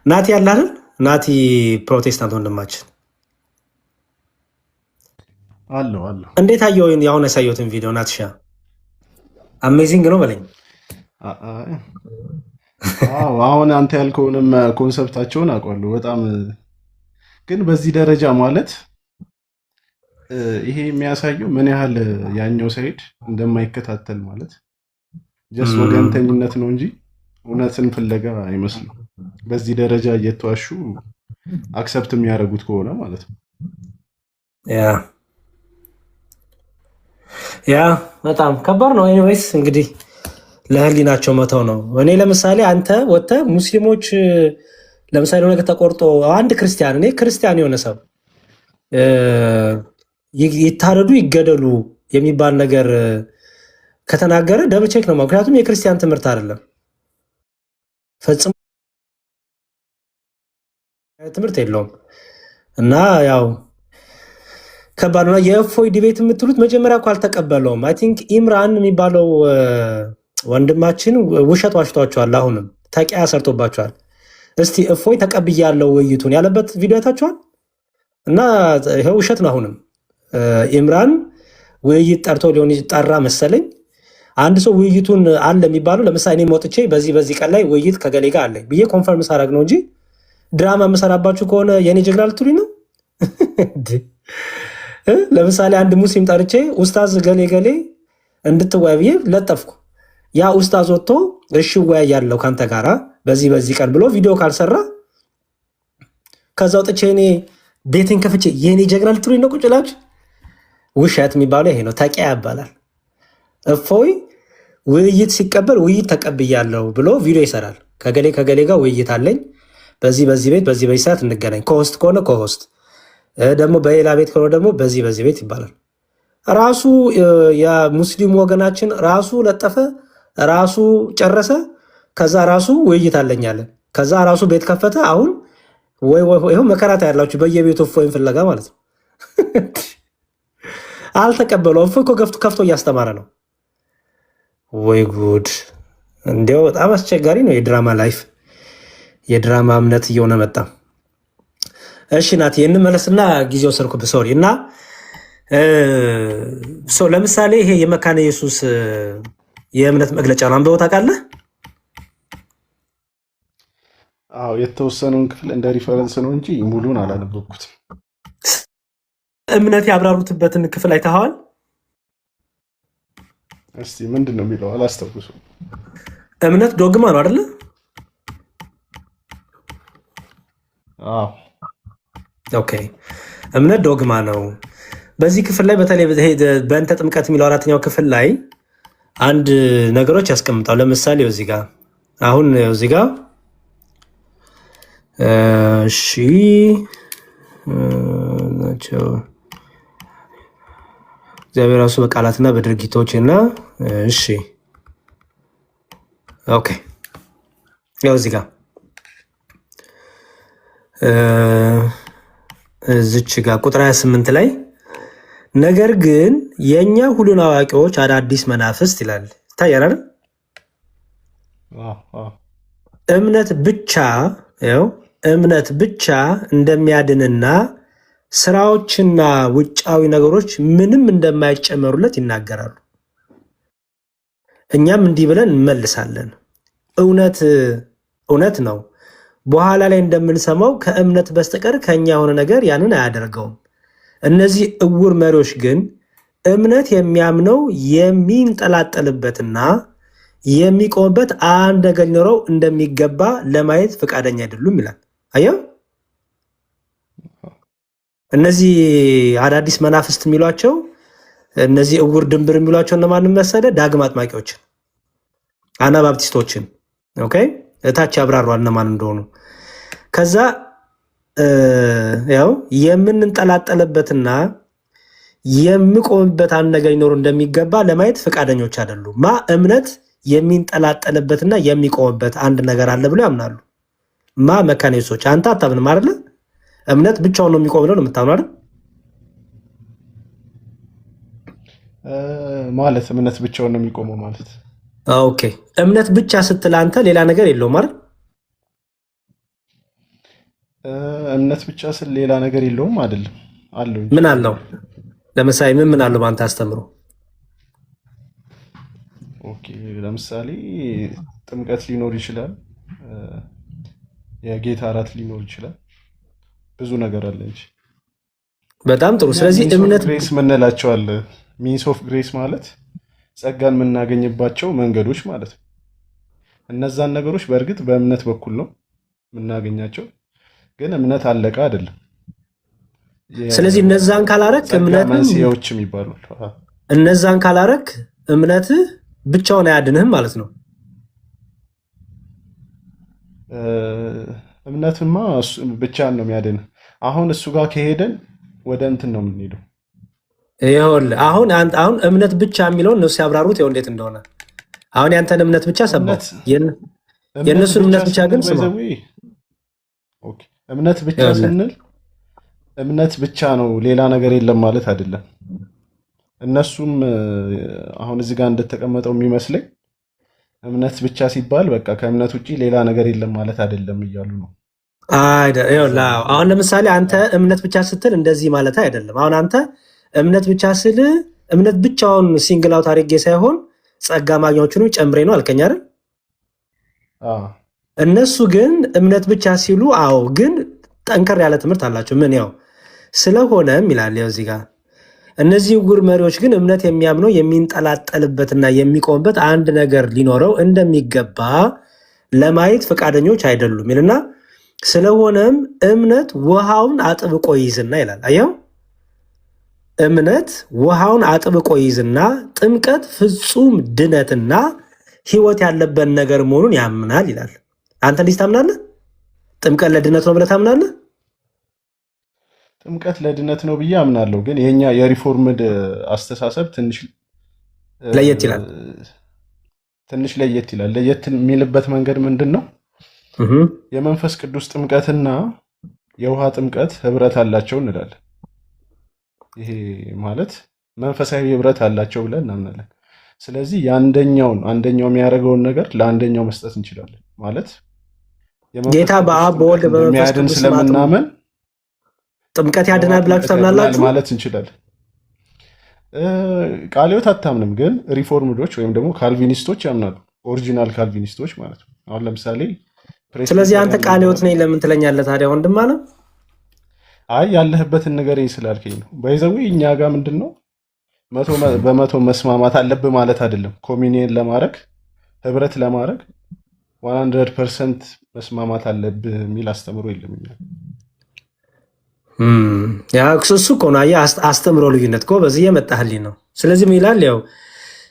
ናቲ ያለ አይደል? ናቲ ፕሮቴስታንት ወንድማችን አለው እንዴት አየው? ያሁን ያሳየሁትን ቪዲዮ ናትሻ አሜዚንግ ነው በለኝ። አሁን አንተ ያልከውንም ኮንሰፕታቸውን አውቃለሁ በጣም ግን በዚህ ደረጃ ማለት ይሄ የሚያሳየው ምን ያህል ያኛው ሳይድ እንደማይከታተል ማለት ጀስት ወገንተኝነት ነው እንጂ እውነትን ፍለጋ አይመስልም። በዚህ ደረጃ እየተዋሹ አክሰፕት የሚያደርጉት ከሆነ ማለት ነው። ያ በጣም ከባድ ነው። ኤኒዌይስ እንግዲህ ለህሊናቸው መተው ነው። እኔ ለምሳሌ አንተ ወጥተህ ሙስሊሞች ለምሳሌ ነገር ተቆርጦ አንድ ክርስቲያን እኔ ክርስቲያን የሆነ ሰው ይታረዱ ይገደሉ የሚባል ነገር ከተናገረ ደብል ቼክ ነው። ምክንያቱም የክርስቲያን ትምህርት አይደለም፣ ፈጽሞ ትምህርት የለውም። እና ያው ከባድ ነው። የእፎይ ዲቤት የምትሉት መጀመሪያ እኮ አልተቀበለውም። አይ ቲንክ ኢምራን የሚባለው ወንድማችን ውሸት ዋሽቷቸዋል። አሁንም ተቂያ ሰርቶባቸዋል። እስቲ እፎይ ተቀብያለው ውይይቱን ያለበት ቪዲዮ አይታችኋል? እና ይሄው ውሸት ነው። አሁንም ኢምራን ውይይት ጠርቶ ሊሆን ጠራ መሰለኝ። አንድ ሰው ውይይቱን አለ የሚባለው ለምሳሌ እኔ ወጥቼ በዚህ ቀን ላይ ውይይት ከገሌ ጋር አለ ብዬ ኮንፈርም ሳረግ ነው እንጂ ድራማ የምሰራባችሁ ከሆነ የኔ ጀግና ልትሉኝ ነው። ለምሳሌ አንድ ሙስሊም ጠርቼ ኡስታዝ ገሌ እንድትወያይ ብዬ ለጠፍኩ። ያ ኡስታዝ ወጥቶ እሺ እወያያለሁ ካንተ ጋራ በዚህ ቀን ብሎ ቪዲዮ ካልሰራ ከዛ ወጥቼ እኔ ቤቴን ከፍቼ የኔ ጀግና ልትሉኝ ነው? ቁጭ ብላችሁ ውሸት የሚባለው ይሄ ነው። ተቂያ ይባላል። እፎይ ውይይት ሲቀበል ውይይት ተቀብያለሁ ብሎ ቪዲዮ ይሰራል። ከገሌ ጋር ውይይት አለኝ በዚህ ቤት በዚህ ሰዓት እንገናኝ። ከሆስት ከሆነ ከሆስት ደግሞ በሌላ ቤት ከሆነ ደግሞ በዚህ ቤት ይባላል። ራሱ የሙስሊሙ ወገናችን ራሱ ለጠፈ፣ ራሱ ጨረሰ። ከዛ ራሱ ውይይት አለኛለን። ከዛ ራሱ ቤት ከፈተ። አሁን ይኸው መከራታ ያላችሁ በየቤቱ እፎይን ፍለጋ ማለት ነው። አልተቀበለው። እፎይ እኮ ከፍቶ እያስተማረ ነው። ወይ ጉድ! እንዲያው በጣም አስቸጋሪ ነው የድራማ ላይፍ፣ የድራማ እምነት እየሆነ መጣ። እሺ ናቲ እንመለስና ጊዜው ሰርኩብ ሶሪ እና ለምሳሌ ይሄ የመካነ ኢየሱስ የእምነት መግለጫ ነው አንብበው ታውቃለህ? አዎ የተወሰነውን ክፍል እንደ ሪፈረንስ ነው እንጂ ሙሉን አላነበብኩትም። እምነት ያብራሩትበትን ክፍል አይተኸዋል? እስቲ ምንድን ነው የሚለው? አላስታውሱም። እምነት ዶግማ ነው አይደለ? አዎ ኦኬ፣ እምነት ዶግማ ነው። በዚህ ክፍል ላይ በተለይ በእንተ ጥምቀት የሚለው አራተኛው ክፍል ላይ አንድ ነገሮች ያስቀምጣል። ለምሳሌ እዚህ ጋር አሁን እዚህ ጋር እሺ ናቸው እግዚአብሔር ራሱ በቃላትና በድርጊቶች እና እሺ ኦኬ ያው እዚህ ጋር እዚች ጋር ቁጥር 28 ላይ ነገር ግን የኛ ሁሉን አዋቂዎች አዳዲስ መናፍስት ይላል። ታያራል እምነት ብቻ ያው እምነት ብቻ እንደሚያድንና ስራዎችና ውጫዊ ነገሮች ምንም እንደማይጨመሩለት ይናገራሉ። እኛም እንዲህ ብለን እንመልሳለን፣ እውነት ነው። በኋላ ላይ እንደምንሰማው ከእምነት በስተቀር ከኛ የሆነ ነገር ያንን አያደርገውም። እነዚህ እውር መሪዎች ግን እምነት የሚያምነው የሚንጠላጠልበትና የሚቆምበት አንድ ነገር ሊኖረው እንደሚገባ ለማየት ፈቃደኛ አይደሉም ይላል። አየው፣ እነዚህ አዳዲስ መናፍስት የሚሏቸው እነዚህ እውር ድንብር የሚሏቸው እነማንን መሰለ? ዳግም አጥማቂዎችን፣ አናባፕቲስቶችን። ኦኬ፣ እታች ያብራሯል እነማን እንደሆኑ። ከዛ ያው የምንንጠላጠልበትና የሚቆምበት አንድ ነገር ሊኖር እንደሚገባ ለማየት ፈቃደኞች አይደሉም። እምነት የሚንጠላጠልበትና የሚቆምበት አንድ ነገር አለ ብለው ያምናሉ። መካነ ኢየሱሶች። አንተ አታምንም አይደል? እምነት ብቻውን ነው የሚቆም ነው የምታምነው አይደል? ማለት እምነት ብቻውን ነው የሚቆመው ማለት። ኦኬ፣ እምነት ብቻ ስትል አንተ ሌላ ነገር የለውም አይደል? እምነት ብቻ ስል ሌላ ነገር የለውም አይደለም? አለው። ምን አለው? ለምሳሌ ምን አለው በአንተ አስተምሮ? ኦኬ፣ ለምሳሌ ጥምቀት ሊኖር ይችላል፣ የጌታ እራት ሊኖር ይችላል፣ ብዙ ነገር አለ እንጂ። በጣም ጥሩ። ስለዚህ እምነት ግሬስ ምንላቸው አለ። ሚንስ ኦፍ ግሬስ ማለት ጸጋን የምናገኝባቸው መንገዶች ማለት ነው። እነዛን ነገሮች በእርግጥ በእምነት በኩል ነው የምናገኛቸው፣ ግን እምነት አለቀ አይደለም። ስለዚህ እነዛን ካላረክ እምነት መንስኤዎች የሚባሉ እነዛን ካላረክ እምነትህ ብቻውን አያድንህም ማለት ነው። እምነትማ ብቻን ነው የሚያድንህ። አሁን እሱ ጋር ከሄደን ወደ እንትን ነው የምንሄደው። ይኸውልህ አሁን እምነት ብቻ የሚለውን እነሱ ያብራሩት ይኸው እንዴት እንደሆነ። አሁን ያንተን እምነት ብቻ ሰማሁ፣ የእነሱን እምነት ብቻ ግን ስማው። እምነት ብቻ ስንል እምነት ብቻ ነው ሌላ ነገር የለም ማለት አይደለም። እነሱም አሁን እዚህ ጋር እንደተቀመጠው የሚመስለኝ እምነት ብቻ ሲባል በቃ ከእምነት ውጪ ሌላ ነገር የለም ማለት አይደለም እያሉ ነው። አሁን ለምሳሌ አንተ እምነት ብቻ ስትል እንደዚህ ማለት አይደለም። አሁን አንተ እምነት ብቻ ስል እምነት ብቻውን ሲንግል አውት አድርጌ ሳይሆን ጸጋ ማግኘቶችን ጨምሬ ነው አልከኝ አይደል? እነሱ ግን እምነት ብቻ ሲሉ አዎ፣ ግን ጠንከር ያለ ትምህርት አላቸው። ምን ያው ስለሆነም ይላል ያው እዚህ ጋር እነዚህ ዕውር መሪዎች ግን እምነት የሚያምነው የሚንጠላጠልበትና የሚቆምበት አንድ ነገር ሊኖረው እንደሚገባ ለማየት ፈቃደኞች አይደሉም ይልና ስለሆነም እምነት ውሃውን አጥብቆ ይይዝና ይላል። አየው፣ እምነት ውሃውን አጥብቆ ይይዝና ጥምቀት ፍጹም ድነትና ሕይወት ያለበት ነገር መሆኑን ያምናል ይላል። አንተ እንዴት ታምናለህ? ጥምቀት ለድነት ነው ብለህ ታምናለህ? ጥምቀት ለድነት ነው ብዬ አምናለሁ። ግን የኛ የሪፎርምድ አስተሳሰብ ትንሽ ለየት ይላል። ለየት የሚልበት መንገድ ምንድን ነው? የመንፈስ ቅዱስ ጥምቀትና የውሃ ጥምቀት ህብረት አላቸው እንላለን። ይሄ ማለት መንፈሳዊ ህብረት አላቸው ብለን እናምናለን። ስለዚህ አንደኛው የሚያደርገውን ነገር ለአንደኛው መስጠት እንችላለን ማለት ጌታ በአብ በወልድ በመንፈስ ቅዱስ ስለምናምን ጥምቀት ያድናል ብላችሁ ታምናላችሁ ማለት እንችላለን። ቃለ ሕይወት አታምንም፣ ግን ሪፎርምዶች ወይም ደግሞ ካልቪኒስቶች ያምናሉ። ኦሪጂናል ካልቪኒስቶች ማለት ነው። አሁን ለምሳሌ ስለዚህ አንተ ቃለ ሕይወት ነኝ ለምን ትለኛለህ ታዲያ ወንድም አለ? አይ ያለህበትን ንገረኝ ስላልከኝ ነው። ባይዘዌ እኛ ጋር ምንድነው በመቶ መስማማት አለብህ ማለት አይደለም። ኮሚኒየን ለማድረግ ህብረት ለማድረግ 100% መስማማት አለብህ የሚል አስተምሮ የለም። ያ እሱ እኮ ነው አስተምሮ ልዩነት እኮ በዚህ የመጣህልኝ ነው። ስለዚህ ምን ይላል? ያው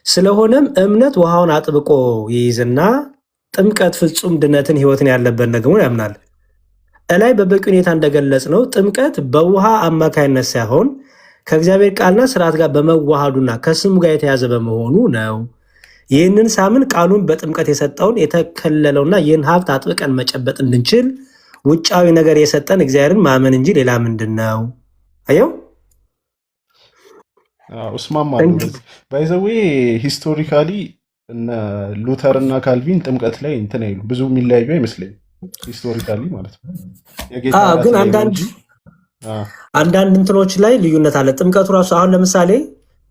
ስለሆነም እምነት ውሃውን አጥብቆ ይይዝና ጥምቀት ፍጹም ድነትን ህይወትን ያለበት ደግሞ ያምናል። እላይ በበቂ ሁኔታ እንደገለጽ ነው ጥምቀት በውሃ አማካይነት ሳይሆን ከእግዚአብሔር ቃልና ስርዓት ጋር በመዋሃዱና ከስሙ ጋር የተያዘ በመሆኑ ነው። ይህንን ሳምን ቃሉን በጥምቀት የሰጠውን የተከለለውና ይህን ሀብት አጥብቀን መጨበጥ እንድንችል ውጫዊ ነገር የሰጠን እግዚአብሔርን ማመን እንጂ ሌላ ምንድን ነው? አየው እስማማለሁ። ባይዘዌ ሂስቶሪካሊ እነ ሉተር እና ካልቪን ጥምቀት ላይ እንትን አይሉ ብዙ የሚለያዩ አይመስለኝም። ሂስቶሪካሊ ማለት ነው። ግን አንዳንድ እንትኖች ላይ ልዩነት አለ። ጥምቀቱ ራሱ አሁን ለምሳሌ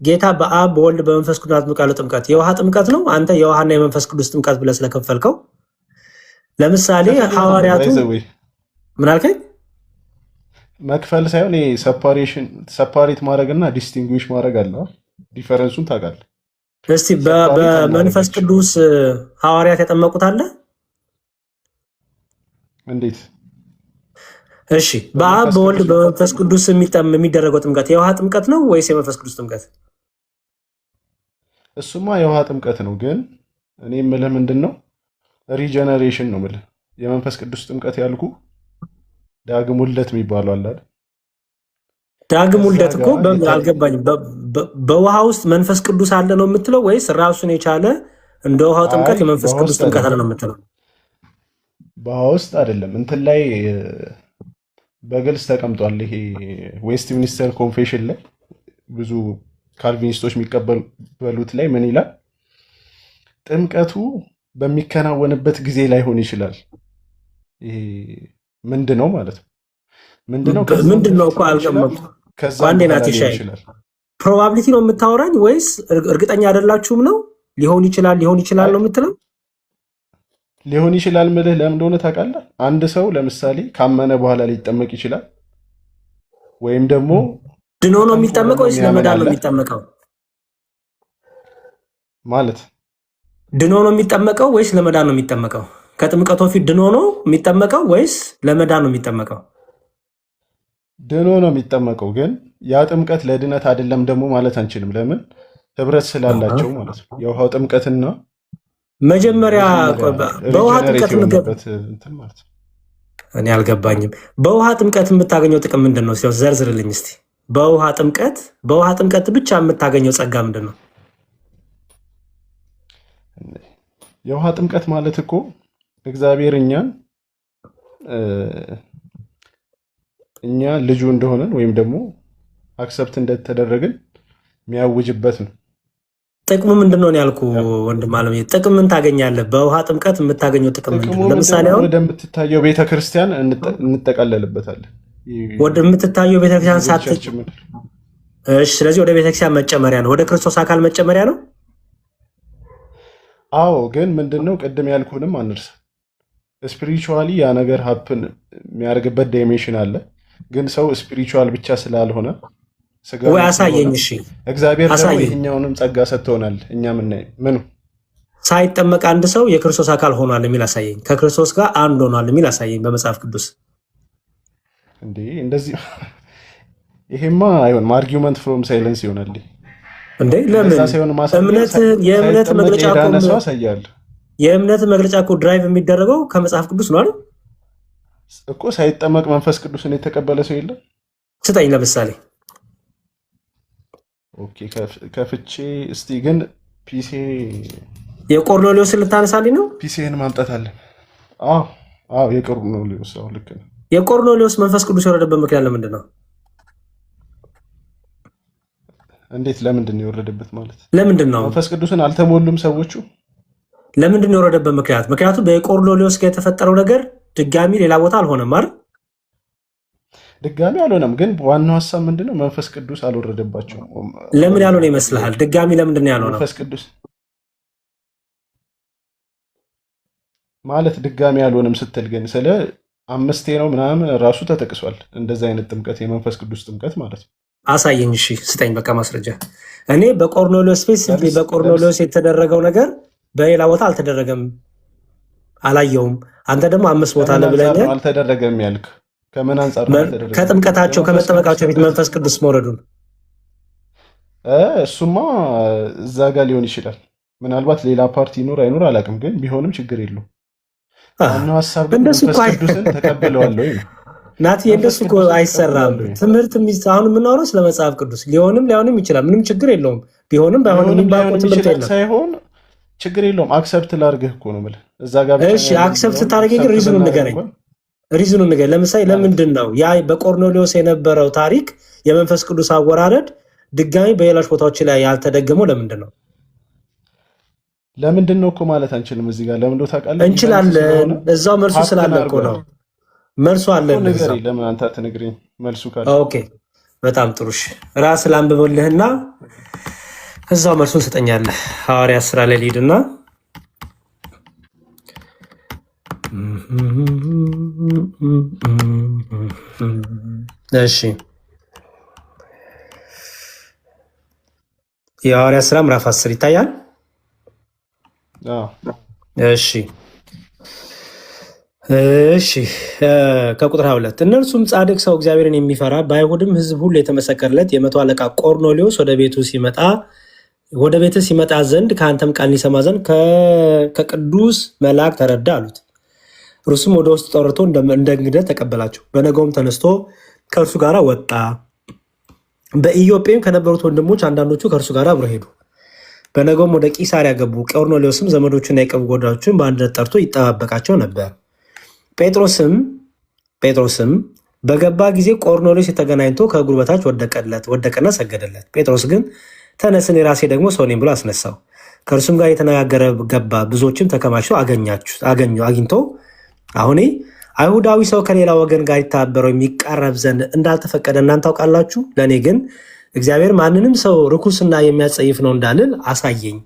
ጌታ በአብ በወልድ በመንፈስ ቅዱስ አጥምቃለሁ ጥምቀት የውሃ ጥምቀት ነው። አንተ የውሃና የመንፈስ ቅዱስ ጥምቀት ብለህ ስለከፈልከው ለምሳሌ ሐዋርያቱ ምን አልከኝ? መክፈል ሳይሆን ሰፓሬት ማድረግና ዲስቲንጉዊሽ ማድረግ አለ። ዲፈረንሱን ታውቃለህ? እስቲ በመንፈስ ቅዱስ ሐዋርያት ያጠመቁት አለ? እንዴት? እሺ በአብ በወልድ በመንፈስ ቅዱስ የሚደረገው ጥምቀት የውሃ ጥምቀት ነው ወይስ የመንፈስ ቅዱስ ጥምቀት? እሱማ የውሃ ጥምቀት ነው። ግን እኔ የምልህ ምንድን ነው ሪጀነሬሽን ነው የምልህ። የመንፈስ ቅዱስ ጥምቀት ያልኩ ዳግም ውልደት የሚባለው አለ አይደል? ዳግም ውልደት እኮ አልገባኝም። በውሃ ውስጥ መንፈስ ቅዱስ አለ ነው የምትለው ወይስ ራሱን የቻለ እንደ ውሃው ጥምቀት የመንፈስ ቅዱስ ጥምቀት አለ ነው የምትለው? በውሃ ውስጥ አይደለም። እንትን ላይ በግልጽ ተቀምጧል። ይሄ ዌስት ሚኒስተር ኮንፌሽን ላይ ብዙ ካልቪኒስቶች የሚቀበሉት ላይ ምን ይላል? ጥምቀቱ በሚከናወንበት ጊዜ ላይሆን ይችላል። ይሄ ምንድነው ማለት ነው? ምንድነው እኮ አልገመትኩም። አንዴ ናት ይሻላል። ፕሮባቢሊቲ ነው የምታወራኝ ወይስ እርግጠኛ አይደላችሁም ነው? ሊሆን ይችላል ነው የምትለው? ሊሆን ይችላል ምልህ ለምን እንደሆነ ታውቃለህ? አንድ ሰው ለምሳሌ ካመነ በኋላ ሊጠመቅ ይችላል። ወይም ደግሞ ድኖ ነው የሚጠመቀው ወይስ ለመዳን ነው የሚጠመቀው? ማለት ድኖ ነው የሚጠመቀው ወይስ ለመዳን ነው የሚጠመቀው? ከጥምቀቱ ፊት ድኖ ነው የሚጠመቀው ወይስ ለመዳን ነው የሚጠመቀው? ድኖ ነው የሚጠመቀው። ግን ያ ጥምቀት ለድነት አይደለም ደግሞ ማለት አንችልም። ለምን? ህብረት ስላላቸው ማለት ነው። የውሃው ጥምቀትና መጀመሪያ በውሃ ጥምቀት እኔ አልገባኝም። በውሃ ጥምቀት የምታገኘው ጥቅም ምንድን ነው? ዘርዝርልኝ እስቲ። በውሃ ጥምቀት ብቻ የምታገኘው ጸጋ ምንድን ነው? የውሃ ጥምቀት ማለት እኮ እግዚአብሔር እኛ ልጁ እንደሆነን ወይም ደግሞ አክሰፕት እንደተደረግን የሚያውጅበት ነው። ጥቅሙ ምንድን ነው ያልኩ ወንድም አለም። ጥቅም ምን ታገኛለህ? በውሃ ጥምቀት የምታገኘው ጥቅም ምንድን ነው? ለምሳሌ አሁን ወደምትታየው ቤተክርስቲያን እንጠቃለልበታለን። ወደምትታየው ቤተክርስቲያን እሺ። ስለዚህ ወደ ቤተክርስቲያን መጨመሪያ ነው፣ ወደ ክርስቶስ አካል መጨመሪያ ነው። አዎ። ግን ምንድነው ቅድም ያልኩንም አንርሳ። ስፒሪቹዋሊ ያ ነገር ሀፕን የሚያደርግበት ዳይሜንሽን አለ። ግን ሰው ስፒሪቹዋል ብቻ ስላልሆነ ወይ አሳየኝ። እሺ እግዚአብሔር ደግሞ ይሄኛውንም ጸጋ ሰጥቶናል። እኛ ምኑ ሳይጠመቅ አንድ ሰው የክርስቶስ አካል ሆኗል የሚል አሳየኝ። ከክርስቶስ ጋር አንድ ሆኗል የሚል አሳየኝ በመጽሐፍ ቅዱስ። እንዴ እንደዚህ ይሄማ አይሆንም። አርጊውመንት ፍሮም ሳይለንስ ይሆናል እንዴ? ለምን? የእምነት መግለጫ እኮ ድራይቭ የሚደረገው ከመጽሐፍ ቅዱስ ነው አይደል እኮ። ሳይጠመቅ መንፈስ ቅዱስን የተቀበለ ሰው የለም። ስጠኝ ለምሳሌ። ኦኬ ከፍቼ እስቲ። ግን ፒሲ የቆርኔሌዎስን ልታነሳልኝ ነው? ፒሲን ማምጣት አለ። አዎ የቆርኔሌዎስ አዎ ልክ ነው። የቆርኔሌዎስ መንፈስ ቅዱስ የወረደበት ምክንያት ለምንድን ነው? እንዴት ለምንድን ነው የወረደበት ማለት? ለምንድን ነው መንፈስ ቅዱስን አልተሞሉም ሰዎቹ? ለምንድን ነው የወረደበት ምክንያት? ምክንያቱም በቆርኔሌዎስ ጋር የተፈጠረው ነገር ድጋሚ ሌላ ቦታ አልሆነም አይደል? ድጋሚ አልሆነም፣ ግን ዋናው ሀሳብ ምንድነው? መንፈስ ቅዱስ አልወረደባቸውም። ለምን ያልሆነ ይመስልሃል? ድጋሚ ለምንድን ነው ያልሆነው? መንፈስ ቅዱስ ማለት ድጋሚ አልሆነም ስትል ግን ስለ 5 ነው ምናምን ራሱ ተጠቅሷል። እንደዛ አይነት ጥምቀት የመንፈስ ቅዱስ ጥምቀት ማለት ነው። አሳየኝ። እሺ ስጠኝ፣ በቃ ማስረጃ። እኔ በቆርኔሌዎስ ስፔሲፊክ በቆርኔሌዎስ የተደረገው ነገር በሌላ ቦታ አልተደረገም፣ አላየውም። አንተ ደግሞ 5 ቦታ አለ ብለኛል። አልተደረገም ያልክ ከምን አንጻር ነው አልተደረገም? ከጥምቀታቸው ከመጠመቃቸው በፊት መንፈስ ቅዱስ መውረዱን እሱማ እዛ ጋር ሊሆን ይችላል። ምናልባት ሌላ ፓርቲ ይኖር አይኖር አላውቅም፣ ግን ቢሆንም ችግር የለውም። ዋናው ሀሳብ ግን መንፈስ ቅዱስን ተቀብለዋል ወይ ነው ናቲ። እንደሱ እኮ አይሰራም ትምህርት። አሁን የምናወራው ስለ መጽሐፍ ቅዱስ ሊሆንም ላይሆንም ይችላል፣ ምንም ችግር የለውም። ቢሆንም ባይሆንም የሚባለው ትምህርት የለም ሳይሆን ችግር የለውም። አክሰፕት ላድርግህ እኮ ነው የምልህ እዛ ጋር። እሺ አክሰፕት ስታደርገኝ ግን ሪዝኑን ንገረኝ። ሪዝኑን ንገረኝ። ለምሳሌ ለምንድን ነው ያ በቆርኔሌዎስ የነበረው ታሪክ የመንፈስ ቅዱስ አወራረድ ድጋሚ በሌሎች ቦታዎች ላይ ያልተደገመው ለምንድን ነው? ለምንድን ነው እኮ ማለት አንችልም። እዚህ ጋር ለምን እንደው ታውቃለህ? እንችላለን። እዛው መልሱ ስላለ እኮ ነው። መልሱ አለ። ለምን አንተ አትነግረኝ? መልሱ ካለ ኦኬ፣ በጣም ጥሩ። እሺ ራስህ ላንብብልህና እዛው መልሱን ስጠኛለህ። ሐዋርያት ሥራ ላይ ልሂድና እሺ የሐዋርያት ሥራ ምዕራፍ 10 ይታያል። እሺ ከቁጥር 22 እነርሱም ጻድቅ ሰው እግዚአብሔርን የሚፈራ በአይሁድም ሕዝብ ሁሉ የተመሰከረለት የመቶ አለቃ ቆርኔሌዎስ ወደ ቤት ሲመጣ ዘንድ ከአንተም ቃል ሊሰማ ዘንድ ከቅዱስ መልአክ ተረዳ አሉት። እርሱም ወደ ውስጥ ጠርቶ እንደ እንግዳ ተቀበላቸው። በነገውም ተነስቶ ከእርሱ ጋር ወጣ። በኢዮጴም ከነበሩት ወንድሞች አንዳንዶቹ ከእርሱ ጋር አብረው ሄዱ። በነገውም ወደ ቂሳሪያ ገቡ። ቆርኔሌዎስም ዘመዶቹና የቅርብ ጓደኞቹን በአንድነት ጠርቶ ይጠባበቃቸው ነበር። ጴጥሮስም በገባ ጊዜ ቆርኔሌዎስ ተገናኝቶ ከእግሩ በታች ወደቀና ሰገደለት። ጴጥሮስ ግን ተነስ፣ እኔ ራሴ ደግሞ ሰው ነኝ ብሎ አስነሳው። ከእርሱም ጋር የተነጋገረ ገባ። ብዙዎችም ተከማችተው አግኝቶ አሁን አይሁዳዊ ሰው ከሌላ ወገን ጋር ይተባበረው የሚቃረብ ዘንድ እንዳልተፈቀደ እናንተ ታውቃላችሁ። ለእኔ ግን እግዚአብሔር ማንንም ሰው ርኩስና የሚያጸይፍ ነው እንዳልል አሳየኝ።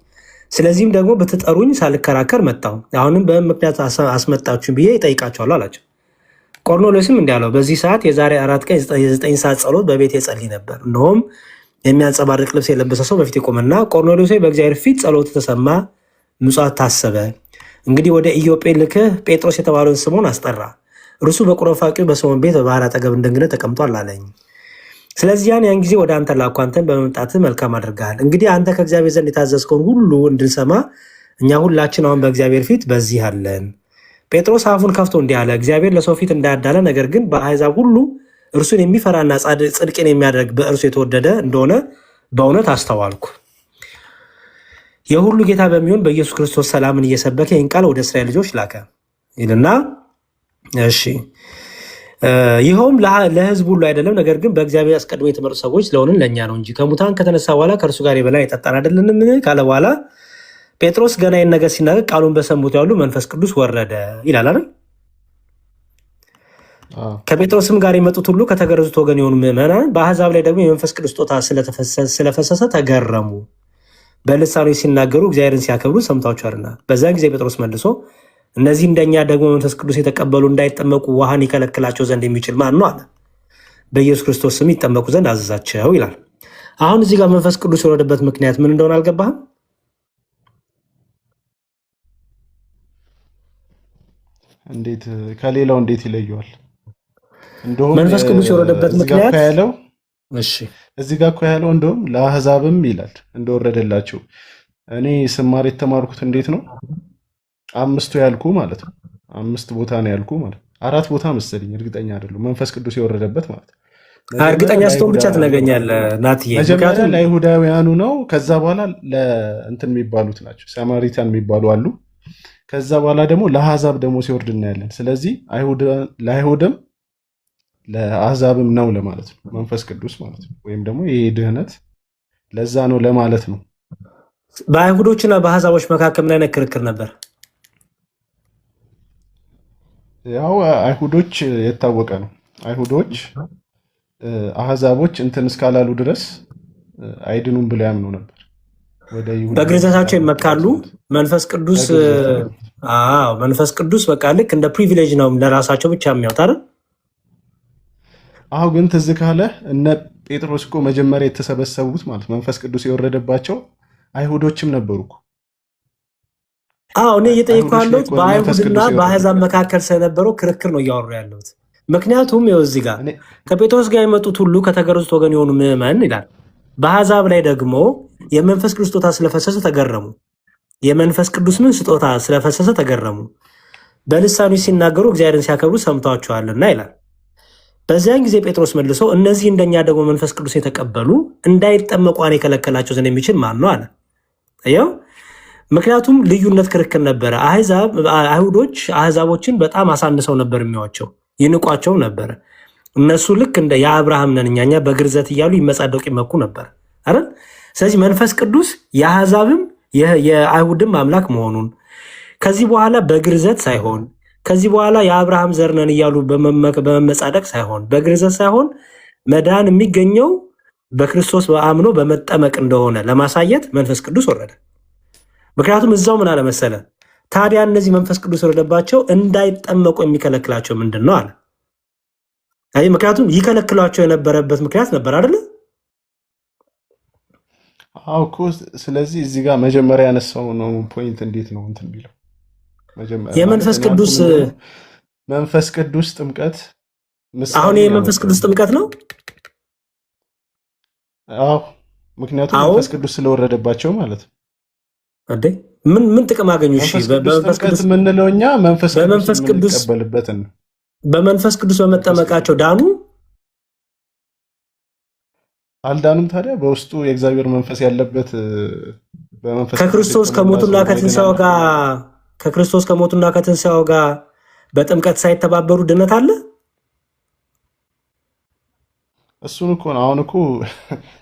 ስለዚህም ደግሞ ብትጠሩኝ ሳልከራከር መጣሁ። አሁንም በምን ምክንያት አስመጣችሁኝ ብዬ ይጠይቃቸዋለሁ አላቸው። ቆርኔሌዎስም እንዲህ አለው፣ በዚህ ሰዓት የዛሬ 4 ቀን የ9 ሰዓት ጸሎት በቤት የጸልይ ነበር። እነሆም የሚያንጸባርቅ ልብስ የለበሰ ሰው በፊት ቆመና፣ ቆርኔሌዎስ በእግዚአብሔር ፊት ጸሎት ተሰማ፣ ምጽዋት ታሰበ። እንግዲህ ወደ ኢዮጴ ልከህ ጴጥሮስ የተባለውን ስምዖን አስጠራ። እርሱ በቁረፋቂው በስምዖን ቤት በባህር አጠገብ እንደ እንግዳ ተቀምጧል አለኝ። ስለዚህ ያን ጊዜ ወደ አንተ ላኩ። አንተን በመምጣትህ መልካም አድርገሃል። እንግዲህ አንተ ከእግዚአብሔር ዘንድ የታዘዝከውን ሁሉ እንድንሰማ እኛ ሁላችን አሁን በእግዚአብሔር ፊት በዚህ አለን። ጴጥሮስ አፉን ከፍቶ እንዲህ አለ፣ እግዚአብሔር ለሰው ፊት እንዳያዳለ፣ ነገር ግን በአሕዛብ ሁሉ እርሱን የሚፈራና ጽድቅን የሚያደርግ በእርሱ የተወደደ እንደሆነ በእውነት አስተዋልኩ። የሁሉ ጌታ በሚሆን በኢየሱስ ክርስቶስ ሰላምን እየሰበከ ይህን ቃል ወደ እስራኤል ልጆች ላከ ይልና እሺ ይኸውም ለሕዝብ ሁሉ አይደለም፣ ነገር ግን በእግዚአብሔር አስቀድሞ የተመረጡ ሰዎች ስለሆንን ለእኛ ነው እንጂ ከሙታን ከተነሳ በኋላ ከእርሱ ጋር የበላን የጠጣን አይደለንም ካለ በኋላ ጴጥሮስ ገና ይህን ነገር ሲናገር ቃሉን በሰሙት ያሉ መንፈስ ቅዱስ ወረደ ይላል አይደል? ከጴጥሮስም ጋር የመጡት ሁሉ ከተገረዙት ወገን የሆኑ ምዕመናን በአሕዛብ ላይ ደግሞ የመንፈስ ቅዱስ ስጦታ ስለፈሰሰ ተገረሙ። በልሳኖች ሲናገሩ እግዚአብሔርን ሲያከብሩ ሰምታችኋልና። በዚያን ጊዜ ጴጥሮስ መልሶ እነዚህ እንደኛ ደግሞ መንፈስ ቅዱስ የተቀበሉ እንዳይጠመቁ ውሃን ይከለክላቸው ዘንድ የሚችል ማን ነው አለ። በኢየሱስ ክርስቶስ ስም ይጠመቁ ዘንድ አዘዛቸው ይላል። አሁን እዚህ ጋር መንፈስ ቅዱስ የወረደበት ምክንያት ምን እንደሆነ አልገባህም? እንዴት ከሌላው እንዴት ይለየዋል? እንደውም መንፈስ ቅዱስ የወረደበት ምክንያት ያለው እዚህ ጋር እኮ ያለው እንደውም ለአሕዛብም ይላል እንደወረደላቸው። እኔ ስማር የተማርኩት እንዴት ነው 5 ያልኩ ማለት ነው። 5 ቦታ ነው ያልኩ ማለት 4 ቦታ መሰለኝ፣ እርግጠኛ አይደለሁም። መንፈስ ቅዱስ የወረደበት ማለት እርግጠኛ ስትሆን ብቻ ትነግረኛለህ ናትዬ። መጀመሪያ ለአይሁዳውያኑ ነው። ከዛ በኋላ ለእንትን የሚባሉት ናቸው፣ ሳማሪታን የሚባሉ አሉ። ከዛ በኋላ ደግሞ ለአሕዛብ ደግሞ ሲወርድ እናያለን። ስለዚህ ለአይሁድም ለአሕዛብም ነው ለማለት ነው መንፈስ ቅዱስ ማለት ነው። ወይም ደግሞ ይህ ድህነት ለዛ ነው ለማለት ነው። በአይሁዶችና በአሕዛቦች መካከል ምን አይነት ክርክር ነበር? ያው አይሁዶች የታወቀ ነው። አይሁዶች አሕዛቦች እንትን እስካላሉ ድረስ አይድኑም ብለው ያምኑ ነበር። ወደ ይሁዳ በግርዘታቸው ይመካሉ። መንፈስ ቅዱስ መንፈስ ቅዱስ በቃ ልክ እንደ ፕሪቪሌጅ ነው ለራሳቸው ብቻ የሚያውት አይደል? አሁ ግን ትዝ ካለ እነ ጴጥሮስ እኮ መጀመሪያ የተሰበሰቡት ማለት መንፈስ ቅዱስ የወረደባቸው አይሁዶችም ነበሩ እኮ። እኔ እየጠየኩ ያለሁት በአይሁድና በአሕዛብ መካከል ስለነበረው ክርክር ነው እያወሩ ያለሁት። ምክንያቱም ይኸው እዚህ ጋር ከጴጥሮስ ጋር የመጡት ሁሉ ከተገረዙት ወገን የሆኑ ምዕመን ይላል። በአሕዛብ ላይ ደግሞ የመንፈስ ቅዱስ ስጦታ ስለፈሰሰ ተገረሙ። የመንፈስ ቅዱስ ምን ስጦታ ስለፈሰሰ ተገረሙ። በልሳኖች ሲናገሩ እግዚአብሔርን ሲያከብሩ ሰምተዋቸዋልና ይላል። በዚያን ጊዜ ጴጥሮስ መልሶ እነዚህ እንደኛ ደግሞ መንፈስ ቅዱስ የተቀበሉ እንዳይጠመቋን የከለከላቸው ዘንድ የሚችል ማን ነው አለ። ይኸው ምክንያቱም ልዩነት ክርክር ነበረ። አይሁዶች አሕዛቦችን በጣም አሳንሰው ነበር የሚያዋቸው፣ ይንቋቸው ነበረ። እነሱ ልክ እንደ የአብርሃም ነን እኛ በግርዘት እያሉ ይመጻደቁ ይመኩ ነበር አይደል? ስለዚህ መንፈስ ቅዱስ የአሕዛብም የአይሁድም አምላክ መሆኑን ከዚህ በኋላ በግርዘት ሳይሆን ከዚህ በኋላ የአብርሃም ዘር ነን እያሉ በመመጻደቅ ሳይሆን በግርዘት ሳይሆን መዳን የሚገኘው በክርስቶስ አምኖ በመጠመቅ እንደሆነ ለማሳየት መንፈስ ቅዱስ ወረደ። ምክንያቱም እዛው ምን አለ መሰለ፣ ታዲያ እነዚህ መንፈስ ቅዱስ ወረደባቸው እንዳይጠመቁ የሚከለክላቸው ምንድን ነው አለ። ምክንያቱም ይከለክሏቸው የነበረበት ምክንያት ነበር አይደለ? እኮ ስለዚህ እዚህ ጋር መጀመሪያ ያነሳው ነው ፖይንት እንዴት ነው እንትን ቢለው የመንፈስ ቅዱስ ጥምቀት አሁን የመንፈስ ቅዱስ ጥምቀት ነው። ምክንያቱም መንፈስ ቅዱስ ስለወረደባቸው ማለት ነው። ምን ጥቅም አገኙ? በመንፈስ ቅዱስ የምንለው እኛ መንፈስ ቅዱስ የምንቀበልበትን ነው። በመንፈስ ቅዱስ በመጠመቃቸው ዳኑ አልዳኑም? ታዲያ በውስጡ የእግዚአብሔር መንፈስ ያለበት ከክርስቶስ ከሞቱና ከትንሣኤው ጋር በጥምቀት ሳይተባበሩ ድነት አለ? እሱን እኮ ነው አሁን እኮ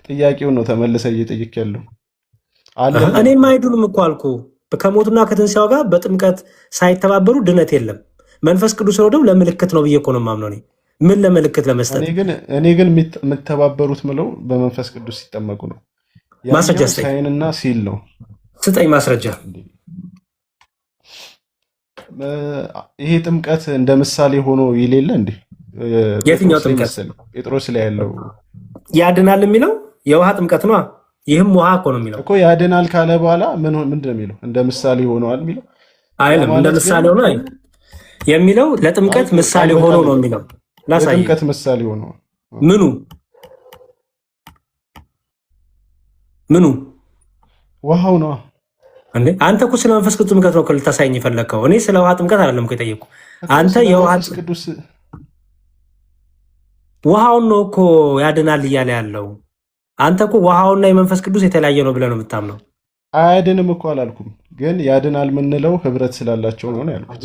ጥያቄውን ነው ተመልሰ እየጠየቅ ያለው። እኔም አይዱንም እኮ አልኩ። ከሞቱና ከትንሣኤው ጋር በጥምቀት ሳይተባበሩ ድነት የለም። መንፈስ ቅዱስ ወደው ለምልክት ነው ብዬ እኮ ነው የማምነው። ምን ለምልክት ለመስጠት? እኔ ግን የምተባበሩት ምለው በመንፈስ ቅዱስ ሲጠመቁ ነው። ማስረጃ ሳይንና ሲል ነው። ስጠኝ ማስረጃ። ይሄ ጥምቀት እንደ ምሳሌ ሆኖ ይሌለ እንዴ? የትኛው ጥምቀት? ጴጥሮስ ላይ ያለው ያድናል የሚለው የውሃ ጥምቀት ነው። ይህም ውሃ እኮ ነው የሚለው እኮ። ያድናል ካለ በኋላ ምንድን ነው የሚለው? እንደ ምሳሌ ሆነዋል የሚለው አይልም። እንደ ምሳሌ ሆኖ አይልም የሚለው ለጥምቀት ምሳሌ ሆኖ ነው የሚለው። ላሳይ። ለጥምቀት ምሳሌ ሆኖ ምኑ ውሃው ነው እንዴ? አንተ እኮ ስለ መንፈስ ቅዱስ ጥምቀት ነው ልታሳይኝ የፈለግከው። እኔ ስለ ውሃ ጥምቀት አይደለም እኮ የጠየቅኩ። አንተ የውሃ ቅዱስ ውሃውን ነው እኮ ያድናል እያለ ያለው። አንተ እኮ ውሃውና የመንፈስ ቅዱስ የተለያየ ነው ብለህ ነው የምታምነው። አያድንም እኮ አላልኩም፣ ግን ያድናል የምንለው ህብረት ስላላቸው ነው ያልኩት።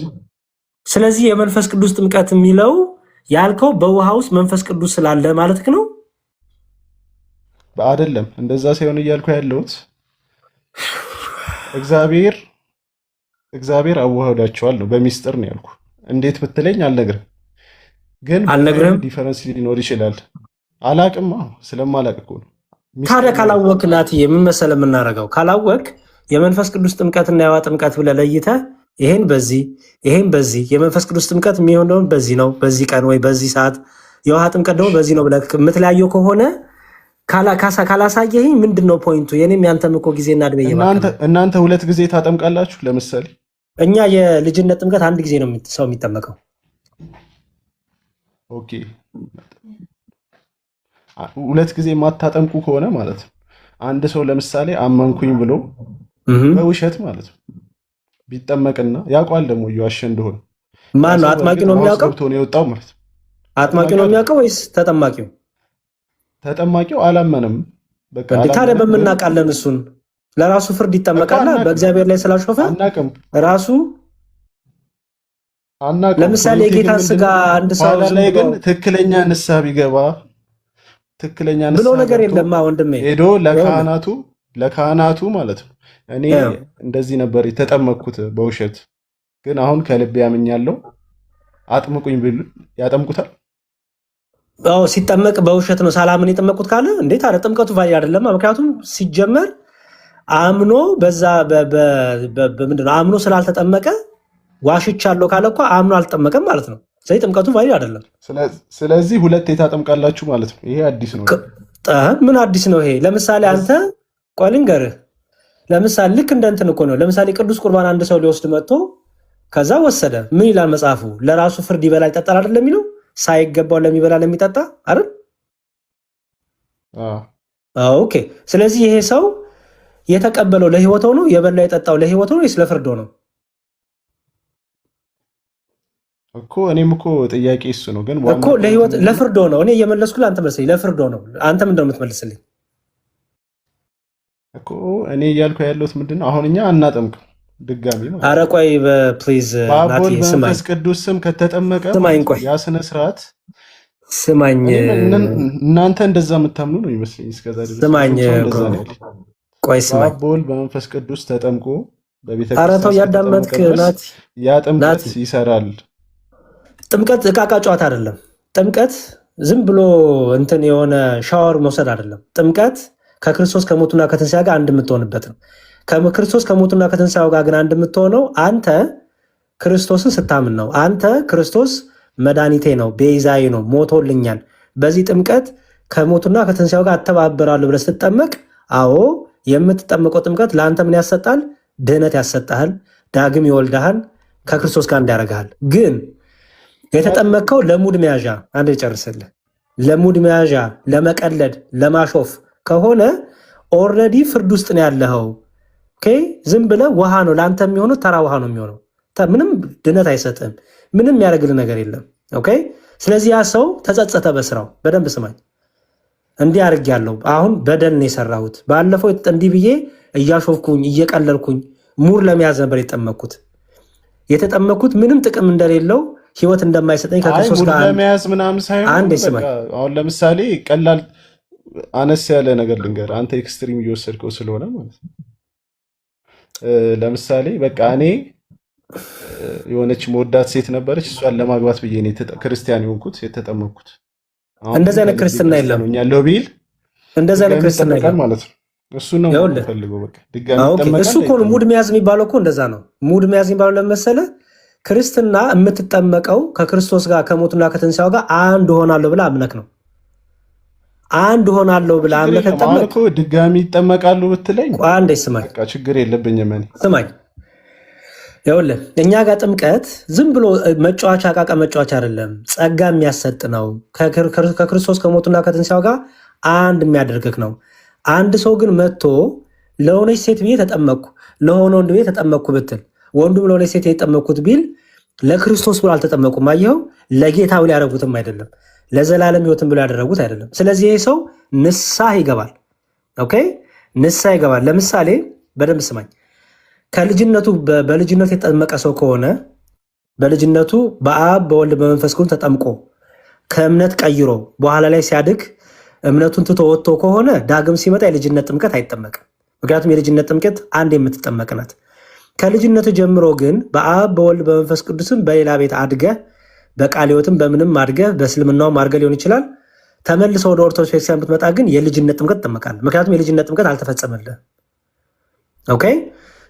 ስለዚህ የመንፈስ ቅዱስ ጥምቀት የሚለው ያልከው በውሃ ውስጥ መንፈስ ቅዱስ ስላለ ማለት ነው አይደለም? እንደዛ ሳይሆን እያልኩ ያለሁት እግዚአብሔር አዋህዳቸዋል ነው፣ በሚስጥር ነው ያልኩ። እንዴት ብትለኝ አልነግርም፣ ግን ዲፈረንስ ሊኖር ይችላል። አላቅም፣ ስለማላቅ እኮ ነው። ታዲያ ካላወቅ ናትዬ ምን መሰለህ የምናደርገው? ካላወቅ የመንፈስ ቅዱስ ጥምቀትና የውሃ ጥምቀት ብለህ ለይተህ ይሄን በዚህ የመንፈስ ቅዱስ ጥምቀት የሚሆን ደግሞ በዚህ ነው፣ በዚህ ቀን ወይ በዚህ ሰዓት፣ የውሃ ጥምቀት ደግሞ በዚህ ነው ብለህ የምትለያየው ከሆነ ካላሳየኸኝ ምንድን ነው ፖይንቱ? የኔም ያንተም እኮ ጊዜና ዕድሜ እናንተ ሁለት ጊዜ ታጠምቃላችሁ። ለምሳሌ እኛ የልጅነት ጥምቀት አንድ ጊዜ ነው ሰው የሚጠመቀው። ኦኬ፣ ሁለት ጊዜ የማታጠምቁ ከሆነ ማለት ነው አንድ ሰው ለምሳሌ አመንኩኝ ብሎ በውሸት ማለት ነው ቢጠመቅና ያውቋል ደግሞ እየዋሸ እንደሆነ ማን ነው? አጥማቂ ነው የሚያውቀው? ነው የወጣው ማለት ነው። አጥማቂ ነው የሚያውቀው ወይስ ተጠማቂው? ተጠማቂው አላመንም። በቃ ታዲያ በምናውቃለን? እሱን ለራሱ ፍርድ ይጠመቃል በእግዚአብሔር ላይ ስላሾፈ ራሱ። ለምሳሌ የጌታን ስጋ አንድ ሰው ላይ ግን ትክክለኛ ንስሐ ቢገባ ትክክለኛ ብሎ ነገር የለማ ወንድሜ። ሄዶ ለካህናቱ ማለት ነው እኔ እንደዚህ ነበር የተጠመቅኩት በውሸት ግን አሁን ከልቤ ያምኛለሁ አጥምቁኝ ብል ያጠምቁታል? አዎ ሲጠመቅ በውሸት ነው ሳላምን የጠመቁት ካለ እንዴት አለ ጥምቀቱ ቫሊድ አይደለም። ምክንያቱም ሲጀመር አምኖ በዛ በምንድነው አምኖ ስላልተጠመቀ ዋሽቻለሁ ካለ እኮ አምኖ አልተጠመቀም ማለት ነው። ስለዚህ ጥምቀቱ ቫሊድ አይደለም። ስለዚህ ሁለቴ ታጠምቃላችሁ ማለት ነው። ይሄ አዲስ ነው። ምን አዲስ ነው ይሄ? ለምሳሌ አንተ ቆይ ልንገርህ። ለምሳሌ ልክ እንደ እንትን እኮ ነው። ለምሳሌ ቅዱስ ቁርባን አንድ ሰው ሊወስድ መጥቶ ከዛ ወሰደ። ምን ይላል መጽሐፉ? ለራሱ ፍርድ ይበላ ይጠጣል አይደለም የሚለው? ሳይገባው ለሚበላ ለሚጠጣ አይደል? ኦኬ። ስለዚህ ይሄ ሰው የተቀበለው ለህይወት ሆኖ የበላ የጠጣው ለህይወት ሆኖ ወይስ ለፍርድ ሆኖ? እኮ እኔም እኮ ጥያቄ እሱ ነው። ግን እኮ ለህይወት ለፍርድ ሆኖ እኔ እየመለስኩልህ አንተ መልስልኝ። ለፍርድ ሆኖ አንተ ምንድን ነው የምትመልስልኝ? እኮ እኔ እያልኩ ያለሁት ምንድን ነው አሁን እኛ አናጠምቅም ድጋሚ ነው። ኧረ ቆይ ፕሊዝ ናቲ ስማኝ። በመንፈስ ቅዱስ ስም ከተጠመቀ ያ ስነ ስርዓት ስማኝ። እናንተ እንደዛ የምታምኑ ነው ይመስለኝ እስከዛ ድረስ። ስማኝ ቆይ ስማኝ። በወልድ በመንፈስ ቅዱስ ተጠምቆ በቤተ ክርስቲያን ኧረ ተው ያዳመጥክ ናቲ። ያ ጥምቀት ይሰራል። ጥምቀት እቃቃ ጨዋታ አይደለም። ጥምቀት ዝም ብሎ እንትን የሆነ ሻወር መውሰድ አይደለም። ጥምቀት ከክርስቶስ ከሞቱና ከትንሣኤ ጋር አንድ የምትሆንበት ነው። ከክርስቶስ ከሞቱና ከትንሣኤው ጋር ግን አንድ የምትሆነው አንተ ክርስቶስን ስታምን ነው። አንተ ክርስቶስ መድኃኒቴ ነው፣ ቤዛዬ ነው፣ ሞቶልኛል፣ በዚህ ጥምቀት ከሞቱና ከትንሣኤው ጋር አተባበራለሁ ብለህ ስትጠመቅ፣ አዎ የምትጠመቀው ጥምቀት ለአንተ ምን ያሰጣል? ድህነት ያሰጣሃል፣ ዳግም ይወልድሃል፣ ከክርስቶስ ጋር እንዲያደርግሃል። ግን የተጠመቅከው ለሙድ መያዣ አንድ ይጨርስልህ፣ ለሙድ መያዣ፣ ለመቀለድ፣ ለማሾፍ ከሆነ ኦልሬዲ ፍርድ ውስጥ ነው ያለኸው። ዝም ብለህ ውሃ ነው ለአንተ የሚሆነው፣ ተራ ውሃ ነው የሚሆነው። ምንም ድነት አይሰጥም። ምንም ያደርግልህ ነገር የለም። ስለዚህ ያ ሰው ተጸጸተ በስራው። በደንብ ስማኝ። እንዲህ አድርጌያለሁ፣ አሁን በደል ነው የሰራሁት። ባለፈው እንዲህ ብዬ እያሾፍኩኝ እየቀለልኩኝ ሙር ለመያዝ ነበር የተጠመኩት ምንም ጥቅም እንደሌለው ህይወት እንደማይሰጠኝ ከክርስቶስ ጋር ለመያዝ ምናምን ሳይሆን አሁን ለምሳሌ ቀላል አነስ ያለ ነገር ልንገር፣ አንተ ኤክስትሪም እየወሰድከው ስለሆነ ማለት ነው። ለምሳሌ በቃ እኔ የሆነች መወዳት ሴት ነበረች፣ እሷን ለማግባት ብዬ ነው ክርስቲያን የሆንኩት የተጠመቅኩት። እንደዛ አይነት ክርስትና የለም ያለው ቢል እንደዛ አይነት ክርስትና የለም ማለት ነው። እሱ ነው የምፈልገው። በቃ ድጋሚ እሱ እኮ ነው ሙድ መያዝ የሚባለው እኮ እንደዛ ነው። ሙድ መያዝ የሚባለው ለመሰለ ክርስትና የምትጠመቀው ከክርስቶስ ጋር ከሞቱና ከትንሣኤው ጋር አንድ ሆናለሁ ብላ አምነክ ነው። አንድ ሆናለሁ ብላ አምነክ ተጠመቅ። ድጋሚ ይጠመቃሉ ብትለኝ አንዴ ስማኝ፣ በቃ ችግር የለብኝም እኔ ስማኝ። ይኸውልህ እኛ ጋር ጥምቀት ዝም ብሎ መጫወቻ ዕቃቃ መጫወቻ አይደለም፣ ጸጋ የሚያሰጥ ነው። ከክርስቶስ ከሞቱና ከትንሣኤው ጋር አንድ የሚያደርግክ ነው። አንድ ሰው ግን መጥቶ ለሆነች ሴት ብዬ ተጠመቅኩ፣ ለሆነ ወንድ ብዬ ተጠመቅኩ ብትል፣ ወንዱም ለሆነች ሴት የተጠመቅኩት ቢል ለክርስቶስ ብሎ አልተጠመቁም። አየኸው? ለጌታ ብሎ ያደረጉትም አይደለም፣ ለዘላለም ሕይወትን ብሎ ያደረጉት አይደለም። ስለዚህ ይሄ ሰው ንስሐ ይገባል። ንስሐ ይገባል። ለምሳሌ በደንብ ስማኝ። ከልጅነቱ በልጅነቱ የተጠመቀ ሰው ከሆነ በልጅነቱ በአብ በወልድ በመንፈስ ቅዱስ ተጠምቆ ከእምነት ቀይሮ በኋላ ላይ ሲያድግ እምነቱን ትቶ ወጥቶ ከሆነ ዳግም ሲመጣ የልጅነት ጥምቀት አይጠመቅም። ምክንያቱም የልጅነት ጥምቀት አንድ የምትጠመቅ ናት። ከልጅነቱ ጀምሮ ግን በአብ በወልድ በመንፈስ ቅዱስም በሌላ ቤት አድገህ በቃለ ሕይወትም በምንም አድገህ በእስልምናውም አድገህ ሊሆን ይችላል። ተመልሰው ወደ ኦርቶዶክስ ቤተክርስቲያን ብትመጣ ግን የልጅነት ጥምቀት ትጠመቃለህ። ምክንያቱም የልጅነት ጥምቀት አልተፈጸመልህም።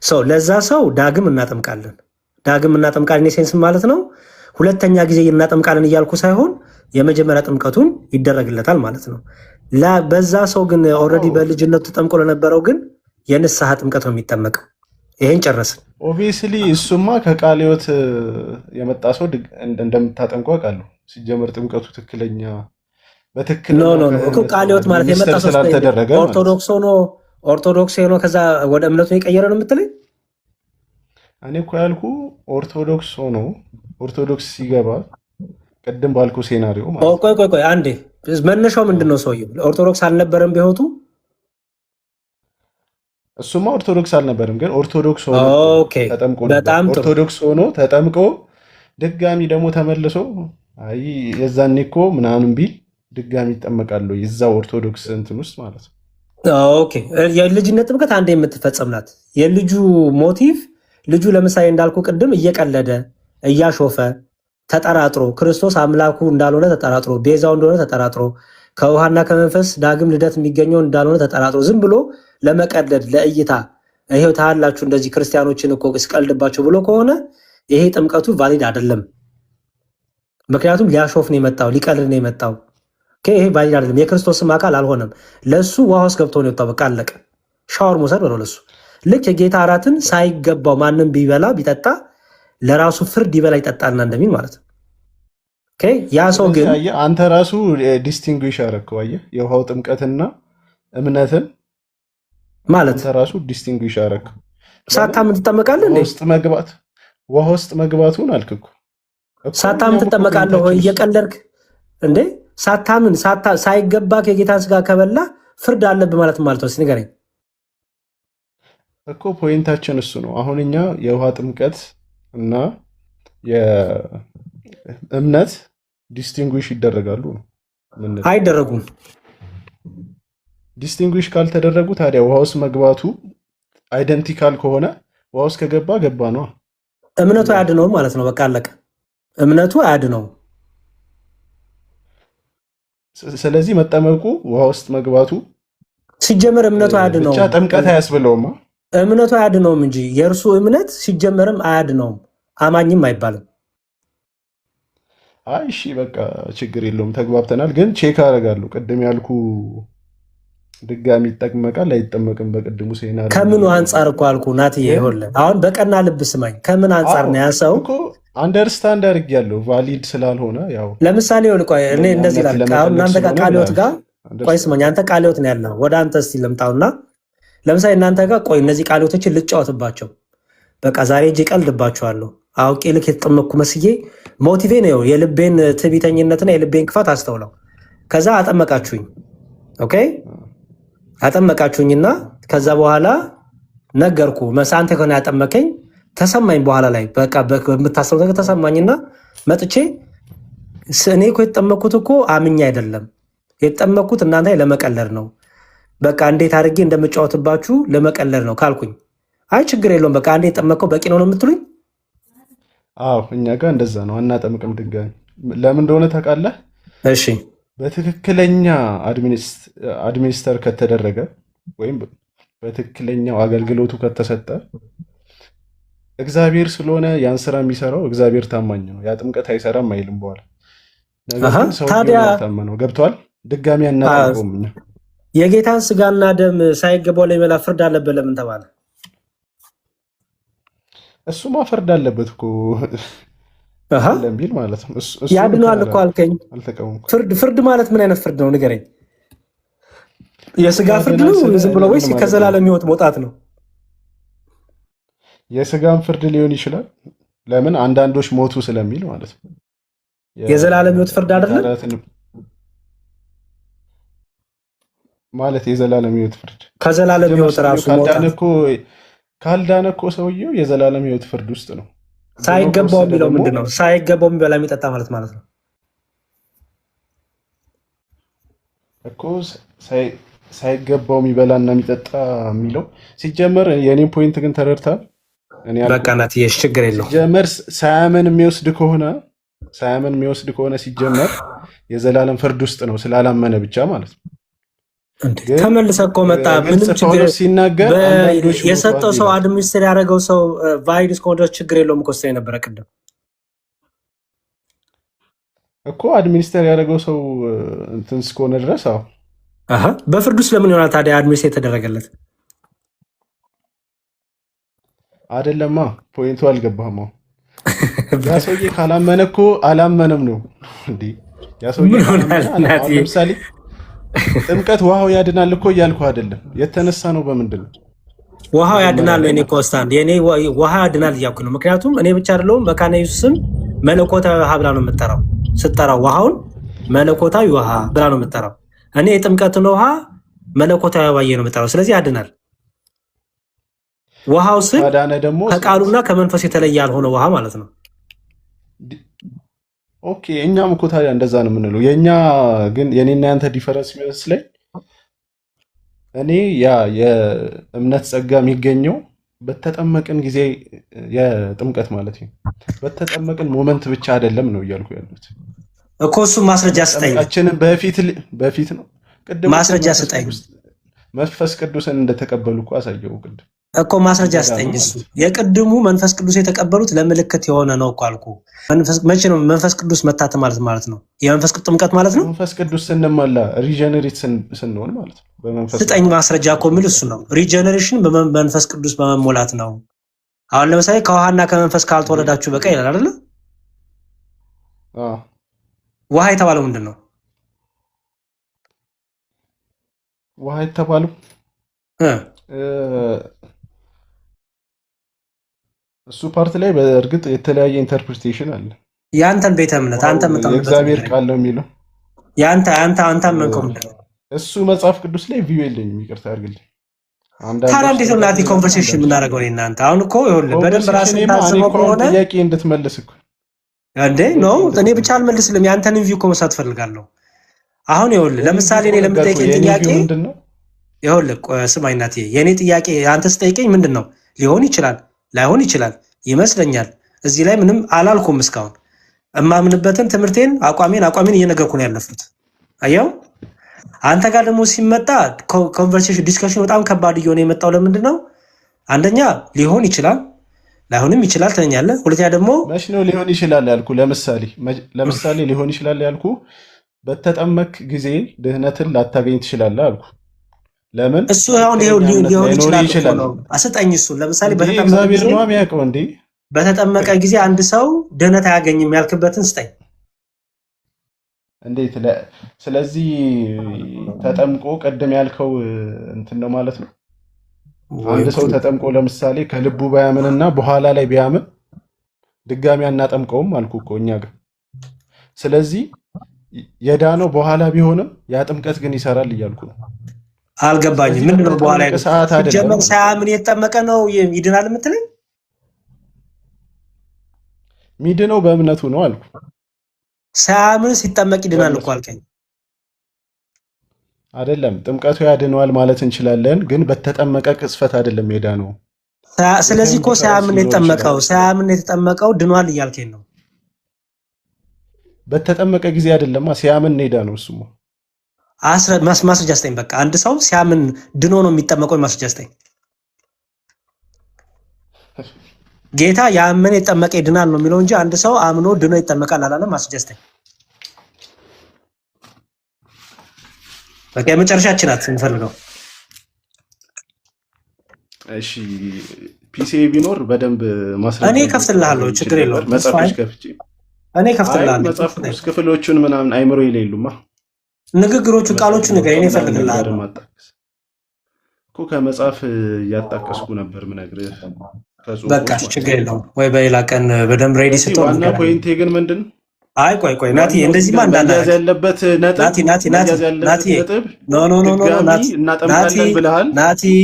ሰው ለዛ ሰው ዳግም እናጠምቃለን። ዳግም እናጠምቃለን ሴንስ ማለት ነው። ሁለተኛ ጊዜ እናጠምቃለን እያልኩ ሳይሆን የመጀመሪያ ጥምቀቱን ይደረግለታል ማለት ነው። በዛ ሰው ግን ኦልሬዲ በልጅነቱ ተጠምቆ ለነበረው ግን የንስሐ ጥምቀት ነው የሚጠመቀው። ይሄን ጨረስን። ኦብቪየስሊ እሱማ ከቃለ ሕይወት የመጣ ሰው እንደምታጠምቁ አውቃለሁ። ሲጀመር ጥምቀቱ ትክክለኛ በትክክል ቃለ ሕይወት ማለት የመጣ ሰው ስላልተደረገ ኦርቶዶክስ ሆኖ ከዛ ወደ እምነቱ የቀየረ ነው የምትለኝ? እኔ እኮ ያልኩ ኦርቶዶክስ ሆኖ ኦርቶዶክስ ሲገባ ቅድም ባልኩ ሴናሪዮ ማለት ቆይ አንዴ፣ መነሻው ምንድን ነው? ሰውዬው ኦርቶዶክስ አልነበረም በሕይወቱ? እሱማ ኦርቶዶክስ አልነበረም፣ ግን ኦርቶዶክስ ሆኖ ተጠምቆ ኦርቶዶክስ ሆኖ ተጠምቆ ድጋሚ ደግሞ ተመልሶ አይ የዛኔ እኮ ምናምን ቢል ድጋሚ ይጠመቃሉ የዛው ኦርቶዶክስ እንትን ውስጥ ማለት ነው። ኦኬ የልጅነት ጥምቀት አንዴ የምትፈጸም ናት። የልጁ ሞቲቭ ልጁ ለምሳሌ እንዳልኩ ቅድም እየቀለደ እያሾፈ ተጠራጥሮ ክርስቶስ አምላኩ እንዳልሆነ ተጠራጥሮ ቤዛው እንደሆነ ተጠራጥሮ ከውሃና ከመንፈስ ዳግም ልደት የሚገኘው እንዳልሆነ ተጠራጥሮ ዝም ብሎ ለመቀለድ ለእይታ ይሄው ታላችሁ እንደዚህ ክርስቲያኖችን እኮ እስቀልድባቸው ብሎ ከሆነ ይሄ ጥምቀቱ ቫሊድ አይደለም። ምክንያቱም ሊያሾፍ ነው የመጣው፣ ሊቀልድ ነው የመጣው። ይሄ ቫሊድ አይደለም። የክርስቶስም አካል አልሆነም። ለሱ ውሃ ውስጥ ገብቶ ነው የወጣው። በቃ አለቀ። ሻወር መውሰድ ነው ለሱ። ልክ የጌታ እራትን ሳይገባው ማንም ቢበላ ቢጠጣ ለራሱ ፍርድ ይበላ ይጠጣልና እንደሚል ማለት ነው። ያ ሰው ግን አንተ ራሱ ዲስቲንጉሽ አደረግከው። አየህ የውሃው ጥምቀትና እምነትን ማለት አንተ ራሱ ዲስቲንጉሽ አደረግከው። ሳታምን ትጠመቃለህ እንዴ? ውሃ ውስጥ መግባቱን አልክ እኮ። ሳታምን ትጠመቃለህ ወይ? እየቀለድክ እንዴ? ሳታምን ሳይገባ የጌታን ስጋ ከበላ ፍርድ አለብህ ማለት ነው ንገረኝ እኮ። ፖይንታችን እሱ ነው። አሁን እኛ የውሃ ጥምቀት እና የእምነት ዲስቲንጉሽ ይደረጋሉ ነው? አይደረጉም። ዲስቲንጉሽ ካልተደረጉ ታዲያ ውሃ ውስጥ መግባቱ አይደንቲካል ከሆነ ውሃ ውስጥ ከገባ ገባ ነው። እምነቱ አያድነውም ማለት ነው። በቃ አለቀ። እምነቱ አያድነውም። ስለዚህ መጠመቁ ውሃ ውስጥ መግባቱ ሲጀመር እምነቱ አያድነውም። ብቻ ጥምቀት አያስብለውም። እምነቱ አያድነውም እንጂ የእርሱ እምነት ሲጀመርም አያድነውም። አማኝም አይባልም። አይ እሺ በቃ ችግር የለውም ተግባብተናል። ግን ቼክ አደርጋለሁ። ቅድም ያልኩ ድጋሚ ይጠመቃል አይጠመቅም? በቅድሙ ሴናሪዮ ከምኑ አንጻር እኮ አልኩ ናትዬ። ይኸውልህ አሁን በቀና ልብ ስማኝ። ከምን አንጻር ነው ያሰው እኮ አንደርስታንድ አድርጌያለሁ። ቫሊድ ስላልሆነ ያው ለምሳሌ ቆይ እኔ እንደዚህ ላልክ አሁን እናንተ ጋር ቃልዮት ጋር ቆይ ስማኝ። አንተ ቃልዮት ነው ያለው። ወደ አንተ እስቲ ልምጣውና ለምሳሌ እናንተ ጋር ቆይ እነዚህ ቃልዮቶችን ልጫወትባቸው። በቃ ዛሬ እጅ ቀልድባቸዋለሁ። አውቄ ልክ የተጠመቅኩ መስዬ ሞቲቬ ነው የልቤን ትዕቢተኝነትና የልቤን ክፋት አስተውለው። ከዛ አጠመቃችሁኝ። ኦኬ አጠመቃችሁኝና ከዛ በኋላ ነገርኩ መሳንተ ከሆነ ያጠመቀኝ ተሰማኝ። በኋላ ላይ በቃ በምታስበው ነገር ተሰማኝና መጥቼ እኔ እኮ የተጠመቅኩት እኮ አምኜ አይደለም የተጠመቅኩት እናንተ ለመቀለድ ነው። በቃ እንዴት አድርጌ እንደምጫወትባችሁ ለመቀለድ ነው ካልኩኝ፣ አይ ችግር የለውም በቃ አንዴ የተጠመቀው በቂ ነው የምትሉኝ? አዎ እኛ ጋር እንደዛ ነው። አናጠምቅም ድጋሚ። ለምን እንደሆነ ታውቃለህ? እሺ በትክክለኛ አድሚኒስተር ከተደረገ ወይም በትክክለኛው አገልግሎቱ ከተሰጠ እግዚአብሔር ስለሆነ ያን ስራ የሚሰራው እግዚአብሔር ታማኝ ነው። ያ ጥምቀት አይሰራም አይልም በኋላ። ነገር ግን ሰውየው ያታመነው ገብቷል። ድጋሚ አናጠምቀውም እኛ። የጌታን ስጋና ደም ሳይገባው ላይ መላ ፍርድ አለበት ለምን ተባለ? እሱማ ፍርድ አለበት እኮ ለሚል ማለት ነው። ያድነዋል እኮ አልከኝ። ፍርድ ማለት ምን አይነት ፍርድ ነው ንገረኝ። የስጋ ፍርድ ነው ዝም ብሎ ወይስ ከዘላለም ሕይወት መውጣት ነው? የስጋም ፍርድ ሊሆን ይችላል። ለምን አንዳንዶች ሞቱ ስለሚል ማለት ነው። የዘላለም ሕይወት ፍርድ አይደለም ማለት የዘላለም ሕይወት ፍርድ ከዘላለም ሕይወት ራሱ መውጣት ካልዳነ እኮ ሰውየው የዘላለም ሕይወት ፍርድ ውስጥ ነው። ሳይገባው የሚለው ምንድን ነው? ሳይገባው የሚበላ የሚጠጣ ማለት ነው እኮ። ሳይገባው የሚበላና የሚጠጣ የሚለው ሲጀመር የኔን ፖይንት ግን ተረድታል። በቃ ናትዬ ችግር የለውም። ሲጀመር ሳያመን የሚወስድ ከሆነ ሲጀመር የዘላለም ፍርድ ውስጥ ነው ስላላመነ ብቻ ማለት ነው። ተመልሰ እኮ መጣ። ምንም ችግር ሲናገር የሰጠው ሰው አድሚኒስትር ያደረገው ሰው ቫሊድ እስከሆነ ድረስ ችግር የለውም እኮ ስትል የነበረ ቅድም እኮ አድሚኒስትር ያደረገው ሰው እንትን እስከሆነ ድረስ አዎ። በፍርድ ውስጥ ለምን ይሆናል ታዲያ አድሚኒስትር የተደረገለት? አይደለማ ፖይንቱ አልገባህም። ያ ሰውዬ ካላመነ እኮ አላመነም ነው እንዴ? ያ ሰውዬ ለምሳሌ ጥምቀት ውሃው ያድናል እኮ እያልኩ አይደለም። የተነሳ ነው በምንድን ነው ውሃው ያድናል? እኔ ኮንስታንት የኔ ውሃ ያድናል እያልኩ ነው። ምክንያቱም እኔ ብቻ አይደለሁም መካነ ኢየሱስም መለኮታዊ ውሃ ብላ ነው የምጠራው። ስጠራው ውሃውን መለኮታዊ ውሃ ብላ ነው የምጠራው። እኔ የጥምቀትን ውሃ መለኮታዊ ውሃ ነው የምጠራው። ስለዚህ ያድናል። ውሃው ስል ከቃሉና ከመንፈስ የተለየ ያልሆነ ውሃ ማለት ነው። ኦኬ እኛም እኮ ታዲያ እንደዛ ነው የምንለው። የኛ ግን የኔና ያንተ ዲፈረንስ የሚመስለኝ እኔ ያ የእምነት ጸጋ የሚገኘው በተጠመቅን ጊዜ የጥምቀት ማለት ነው በተጠመቅን ሞመንት ብቻ አይደለም ነው እያልኩ ያሉት እኮ። እሱ ማስረጃ ስጠኝ። ጠምቃችንን በፊት ነው ቅድም ማስረጃ ስጠኝ። መንፈስ ቅዱስን እንደተቀበሉ እኮ አሳየው ቅድም እኮ ማስረጃ ስጠኝ። እሱ የቅድሙ መንፈስ ቅዱስ የተቀበሉት ለምልክት የሆነ ነው እኮ አልኩ። መቼ ነው መንፈስ ቅዱስ መታት ማለት ነው? የመንፈስ ቅዱስ ጥምቀት ማለት ነው። መንፈስ ቅዱስ ስንሞላ ሪጀነሬት ስንሆን ማለት ነው። በመንፈስ ስጠኝ ማስረጃ እኮ የሚል እሱ ነው። ሪጀነሬሽን በመንፈስ ቅዱስ በመሞላት ነው። አሁን ለምሳሌ ከውሃና ከመንፈስ ካልተወለዳችሁ በቃ ይላል አይደለ? ውሃ የተባለው ምንድን ነው? ውሃ የተባለው እሱ ፓርት ላይ በእርግጥ የተለያየ ኢንተርፕሪቴሽን አለ። ያንተን ቤተ እምነት አንተ የእግዚአብሔር ቃል ነው የሚለው ያንተ መንከው ምንድን ነው? እሱ መጽሐፍ ቅዱስ ላይ ቪው የለኝም፣ ይቅርታ አድርግልኝ። ታዲያ እንዴት ነው ናቲ ኮንቨርሴሽን የምናደርገው እኔ እናንተ? አሁን እኮ ይኸውልህ በደንብ ራስህን ታስበው ከሆነ ጥያቄ እንድትመልስ እኮ እንዴ ነው። እኔ ብቻ አልመልስልም፣ ያንተን ቪው እኮ መስራት ፈልጋለሁ። አሁን ይኸውልህ ለምሳሌ እኔ ለምጠይቀኝ ጥያቄ ይኸውልህ ስማኝ ናቲ፣ የኔ ጥያቄ አንተ ስጠይቀኝ ምንድን ነው ሊሆን ይችላል ላይሆን ይችላል ይመስለኛል። እዚህ ላይ ምንም አላልኩም እስካሁን። እማምንበትን ትምህርቴን አቋሜን እየነገርኩ ነው ያለፉት። አየው አንተ ጋር ደግሞ ሲመጣ ኮንቨርሴሽን ዲስከሽን በጣም ከባድ እየሆነ የመጣው ለምንድን ነው? አንደኛ ሊሆን ይችላል ላይሆንም ይችላል ትለኛለህ። ሁለተኛ ደግሞ መች ነው ሊሆን ይችላል ያልኩ? ለምሳሌ ሊሆን ይችላል ያልኩ በተጠመክ ጊዜ ድህነትን ላታገኝ ትችላለህ አልኩ። ለምን እሱ አሁን ሊሆን ይችላል ነው አሰጣኝ። እሱ ለምሳሌ በተጠመቀ ጊዜ አንድ ሰው ድህነት አያገኝም ያልክበትን ስጠኝ። እንዴት? ስለዚህ ተጠምቆ ቀደም ያልከው እንትን ነው ማለት ነው። አንድ ሰው ተጠምቆ ለምሳሌ ከልቡ ባያምንና በኋላ ላይ ቢያምን ድጋሚ አናጠምቀውም አልኩ እኮ እኛ ጋር። ስለዚህ የዳነው በኋላ ቢሆንም ያ ጥምቀት ግን ይሰራል እያልኩ ነው። አልገባኝም። ምንድን ነው በኋላ ጀመር ሳያምን የተጠመቀ ነው ይድናል የምትለኝ? ሚድነው በእምነቱ ነው አልኩ። ሳያምን ሲጠመቅ ይድናል እኮ አልከኝ አይደለም? ጥምቀቱ ያድነዋል ማለት እንችላለን፣ ግን በተጠመቀ ቅስፈት አይደለም የዳነው። ስለዚህ እኮ ሳያምን የተጠመቀው ድኗል እያልከኝ ነው። በተጠመቀ ጊዜ አይደለም ሲያምን የዳነው እሱማ። ማስረጃ ስጠኝ። በቃ አንድ ሰው ሲያምን ድኖ ነው የሚጠመቀው። ማስረጃ ስጠኝ። ጌታ ያመነ የጠመቀ ይድናል ነው የሚለው እንጂ አንድ ሰው አምኖ ድኖ ይጠመቃል አላለም። ማስረጃ ስጠኝ። በቃ የመጨረሻችን ናት የምፈልገው። እሺ ፒሲ ቢኖር በደንብ ማስረጃ እኔ ከፍትልሃለሁ፣ ችግር የለውም። መጽሐፎች ከፍቼ እኔ ከፍትልሃለሁ። መጽሐፍ ክፍሎቹን ምናምን አይምሮ የሌሉማ ንግግሮቹ ቃሎቹ ነገር እኔ እፈልግልሃለሁ እኮ ከመጽሐፍ እያጣቀስኩ ነበር ምነግርህ። በቃ ችግር የለውም ወይ በሌላ ቀን በደንብ ሬዲ ስትሆን። ዋና ፖይንቴ ግን ምንድን ነው? አይ ቆይ ናቲ፣ እንደዚህማ እንዳናደርግ ያለበት ነጥብ ናቲ እናጠምቃለን ብለሃል።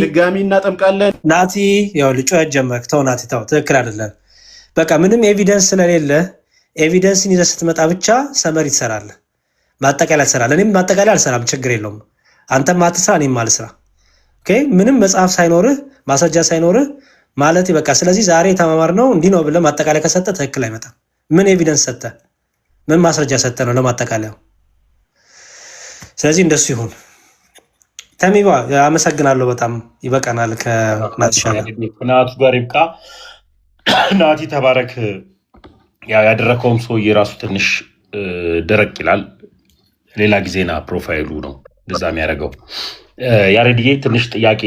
ድጋሚ እናጠምቃለን ናቲ። ያው ልጮህ ጀመርክ። ተው ናቲ ተው፣ ትክክል አይደለም። በቃ ምንም ኤቪደንስ ስለሌለ ኤቪደንስን ይዘህ ስትመጣ ብቻ ሰመሪ ትሰራለህ፣ ማጠቃለያ ትሰራለህ። እኔም ማጠቃለያ አልሰራም፣ ችግር የለውም። አንተም አትስራ እኔም አልስራ። ኦኬ፣ ምንም መጽሐፍ ሳይኖርህ ማስረጃ ሳይኖርህ ማለት በቃ ስለዚህ ዛሬ የተማማርነው እንዲህ ነው ብለህ ማጠቃለያ ከሰጠህ ትክክል አይመጣም። ምን ኤቪደንስ ሰጠህ? ምን ማስረጃ ሰጠህ ነው ለማጠቃለያው? ስለዚህ እንደሱ ይሁን። ተሚባ አመሰግናለሁ። በጣም ይበቃናል። ከናትሻ ናቱ ጋር ይብቃ። ናቲ ተባረክ። ያደረከውም ሰውዬ ራሱ ትንሽ ደረቅ ይላል። ሌላ ጊዜና ፕሮፋይሉ ነው እንደዛ የሚያደርገው። ያሬድዬ ትንሽ ጥያቄ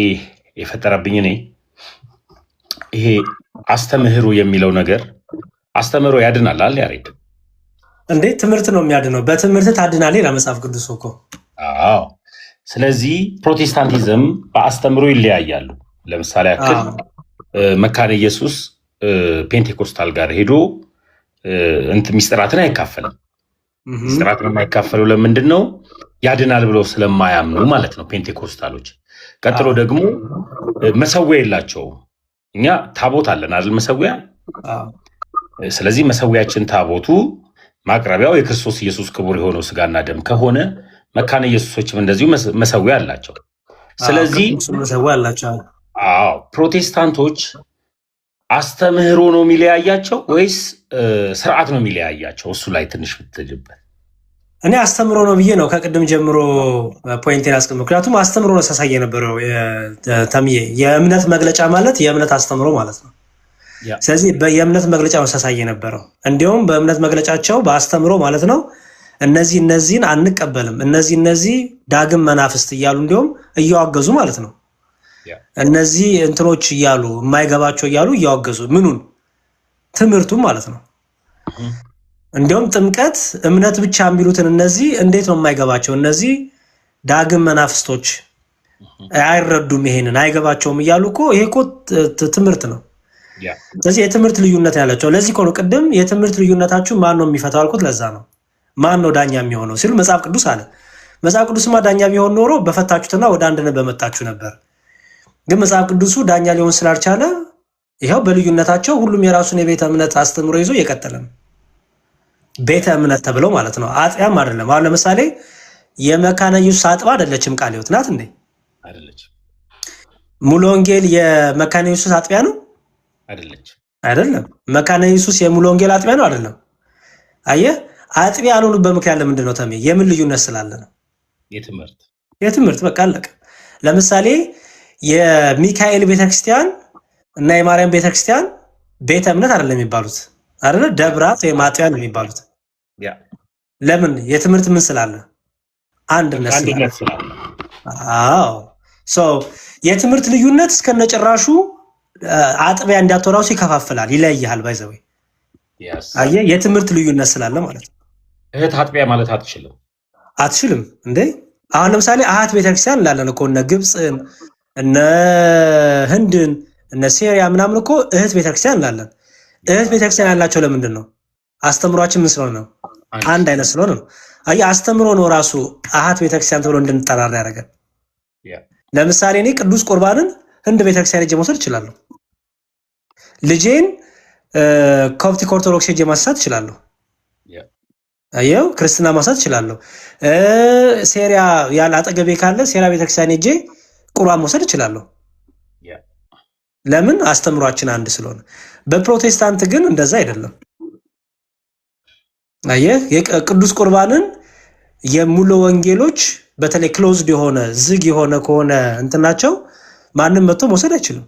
የፈጠረብኝ እኔ ይሄ አስተምህሮ የሚለው ነገር አስተምህሮ ያድናል አለ ያሬድ። እንዴ ትምህርት ነው የሚያድነው። በትምህርት ታድናለህ ይላል መጽሐፍ ቅዱስ እኮ። አዎ። ስለዚህ ፕሮቴስታንቲዝም በአስተምህሮ ይለያያሉ። ለምሳሌ ያክል መካነ ኢየሱስ ፔንቴኮስታል ጋር ሄዶ ሚስጥራትን አይካፈልም። ሚስጥራትን የማይካፈለው ለምንድን ነው? ያድናል ብለው ስለማያምኑ ማለት ነው ፔንቴኮስታሎች። ቀጥሎ ደግሞ መሰዊያ የላቸውም። እኛ ታቦት አለን አይደል? መሰዊያ። ስለዚህ መሰዊያችን ታቦቱ ማቅረቢያው የክርስቶስ ኢየሱስ ክቡር የሆነው ስጋና ደም ከሆነ መካነ ኢየሱሶችም እንደዚሁ መሰዊያ አላቸው። ስለዚህ መሰዊያ አላቸው። አዎ ፕሮቴስታንቶች አስተምህሮ ነው የሚለያያቸው ወይስ ስርዓት ነው የሚለያያቸው? እሱ ላይ ትንሽ ብትልበት። እኔ አስተምሮ ነው ብዬ ነው ከቅድም ጀምሮ ፖይንቴን አስቀምጥ። ምክንያቱም አስተምሮ ነው ሳሳይ የነበረው ተምዬ። የእምነት መግለጫ ማለት የእምነት አስተምሮ ማለት ነው። ስለዚህ የእምነት መግለጫ ነው ሳሳይ የነበረው። እንዲሁም በእምነት መግለጫቸው በአስተምሮ ማለት ነው እነዚህን አንቀበልም፣ እነዚህ ዳግም መናፍስት እያሉ እንዲሁም እያዋገዙ ማለት ነው። እነዚህ እንትኖች እያሉ የማይገባቸው እያሉ እያዋገዙ ምኑን ትምህርቱም ማለት ነው። እንዲሁም ጥምቀት እምነት ብቻ የሚሉትን እነዚህ እንዴት ነው የማይገባቸው? እነዚህ ዳግም መናፍስቶች አይረዱም፣ ይሄንን አይገባቸውም እያሉ እኮ ይሄ እኮ ትምህርት ነው። ስለዚህ የትምህርት ልዩነት ያላቸው ለዚህ እኮ ነው ቅድም የትምህርት ልዩነታችሁ ማን ነው የሚፈታው አልኩት። ለዛ ነው ማን ነው ዳኛ የሚሆነው ሲሉ መጽሐፍ ቅዱስ አለ። መጽሐፍ ቅዱስማ ዳኛ ቢሆን ኖሮ በፈታችሁትና ወደ አንድነት በመጣችሁ ነበር። ግን መጽሐፍ ቅዱሱ ዳኛ ሊሆን ስላልቻለ ይኸው በልዩነታቸው ሁሉም የራሱን የቤተ እምነት አስተምሮ ይዞ እየቀጠለ ነው። ቤተ እምነት ተብለው ማለት ነው። አጥቢያም አይደለም። አሁን ለምሳሌ የመካነ ኢየሱስ አጥባ አይደለችም፣ ቃለ ሕይወት ናት እንዴ? አይደለችም። ሙሉ ወንጌል የመካነ ኢየሱስ አጥቢያ ነው? አይደለም። መካነ ኢየሱስ የሙሉ ወንጌል አጥቢያ ነው? አይደለም። አየህ፣ አጥቢያ ያልሆኑበት ምክንያት ለምንድን ነው? ተሜ የምን ልዩነት ስላለ ነው? የትምህርት በቃ አለቀ። ለምሳሌ የሚካኤል ቤተክርስቲያን እና የማርያም ቤተክርስቲያን ቤተ እምነት አይደለም የሚባሉት አይደለ? ደብራት ወይም አጥቢያ ነው የሚባሉት። ለምን? የትምህርት ምን ስላለ? አንድነት ስላለ። አዎ የትምህርት ልዩነት እስከነጭራሹ አጥቢያ እንዳትወራው ይከፋፍላል፣ ይለያያል። ባይዘው አየህ፣ የትምህርት ልዩነት ስላለ ማለት ነው። እህት አጥቢያ ማለት አትችልም እንዴ? አሁን ለምሳሌ አሃት ቤተክርስቲያን እንላለን እኮ እነ ግብፅን እነ ህንድን እነ ሴሪያ ምናምን እኮ እህት ቤተክርስቲያን እንላለን። እህት ቤተክርስቲያን ያላቸው ለምንድን ነው? አስተምሯችን ምን ስለሆነ ነው? አንድ አይነት ስለሆነ ነው። አየህ፣ አስተምሮ ነው ራሱ አሃት ቤተክርስቲያን ተብሎ እንድንጠራራ ያደርጋል። ለምሳሌ እኔ ቅዱስ ቁርባንን ህንድ ቤተክርስቲያን ሄጄ መውሰድ እችላለሁ። ልጄን ኮፕቲክ ኦርቶዶክስ ሄጄ ማሳት እችላለሁ። አየው፣ ክርስትና ማሳት እችላለሁ። ሴሪያ ያለ አጠገቤ ካለ ሴሪያ ቤተክርስቲያን ሄጄ ቁርባን መውሰድ እችላለሁ። ለምን? አስተምሯችን አንድ ስለሆነ። በፕሮቴስታንት ግን እንደዛ አይደለም። አየህ፣ የቅዱስ ቁርባንን የሙሉ ወንጌሎች በተለይ ክሎዝድ የሆነ ዝግ የሆነ ከሆነ እንትናቸው ማንም መጥቶ መውሰድ አይችልም።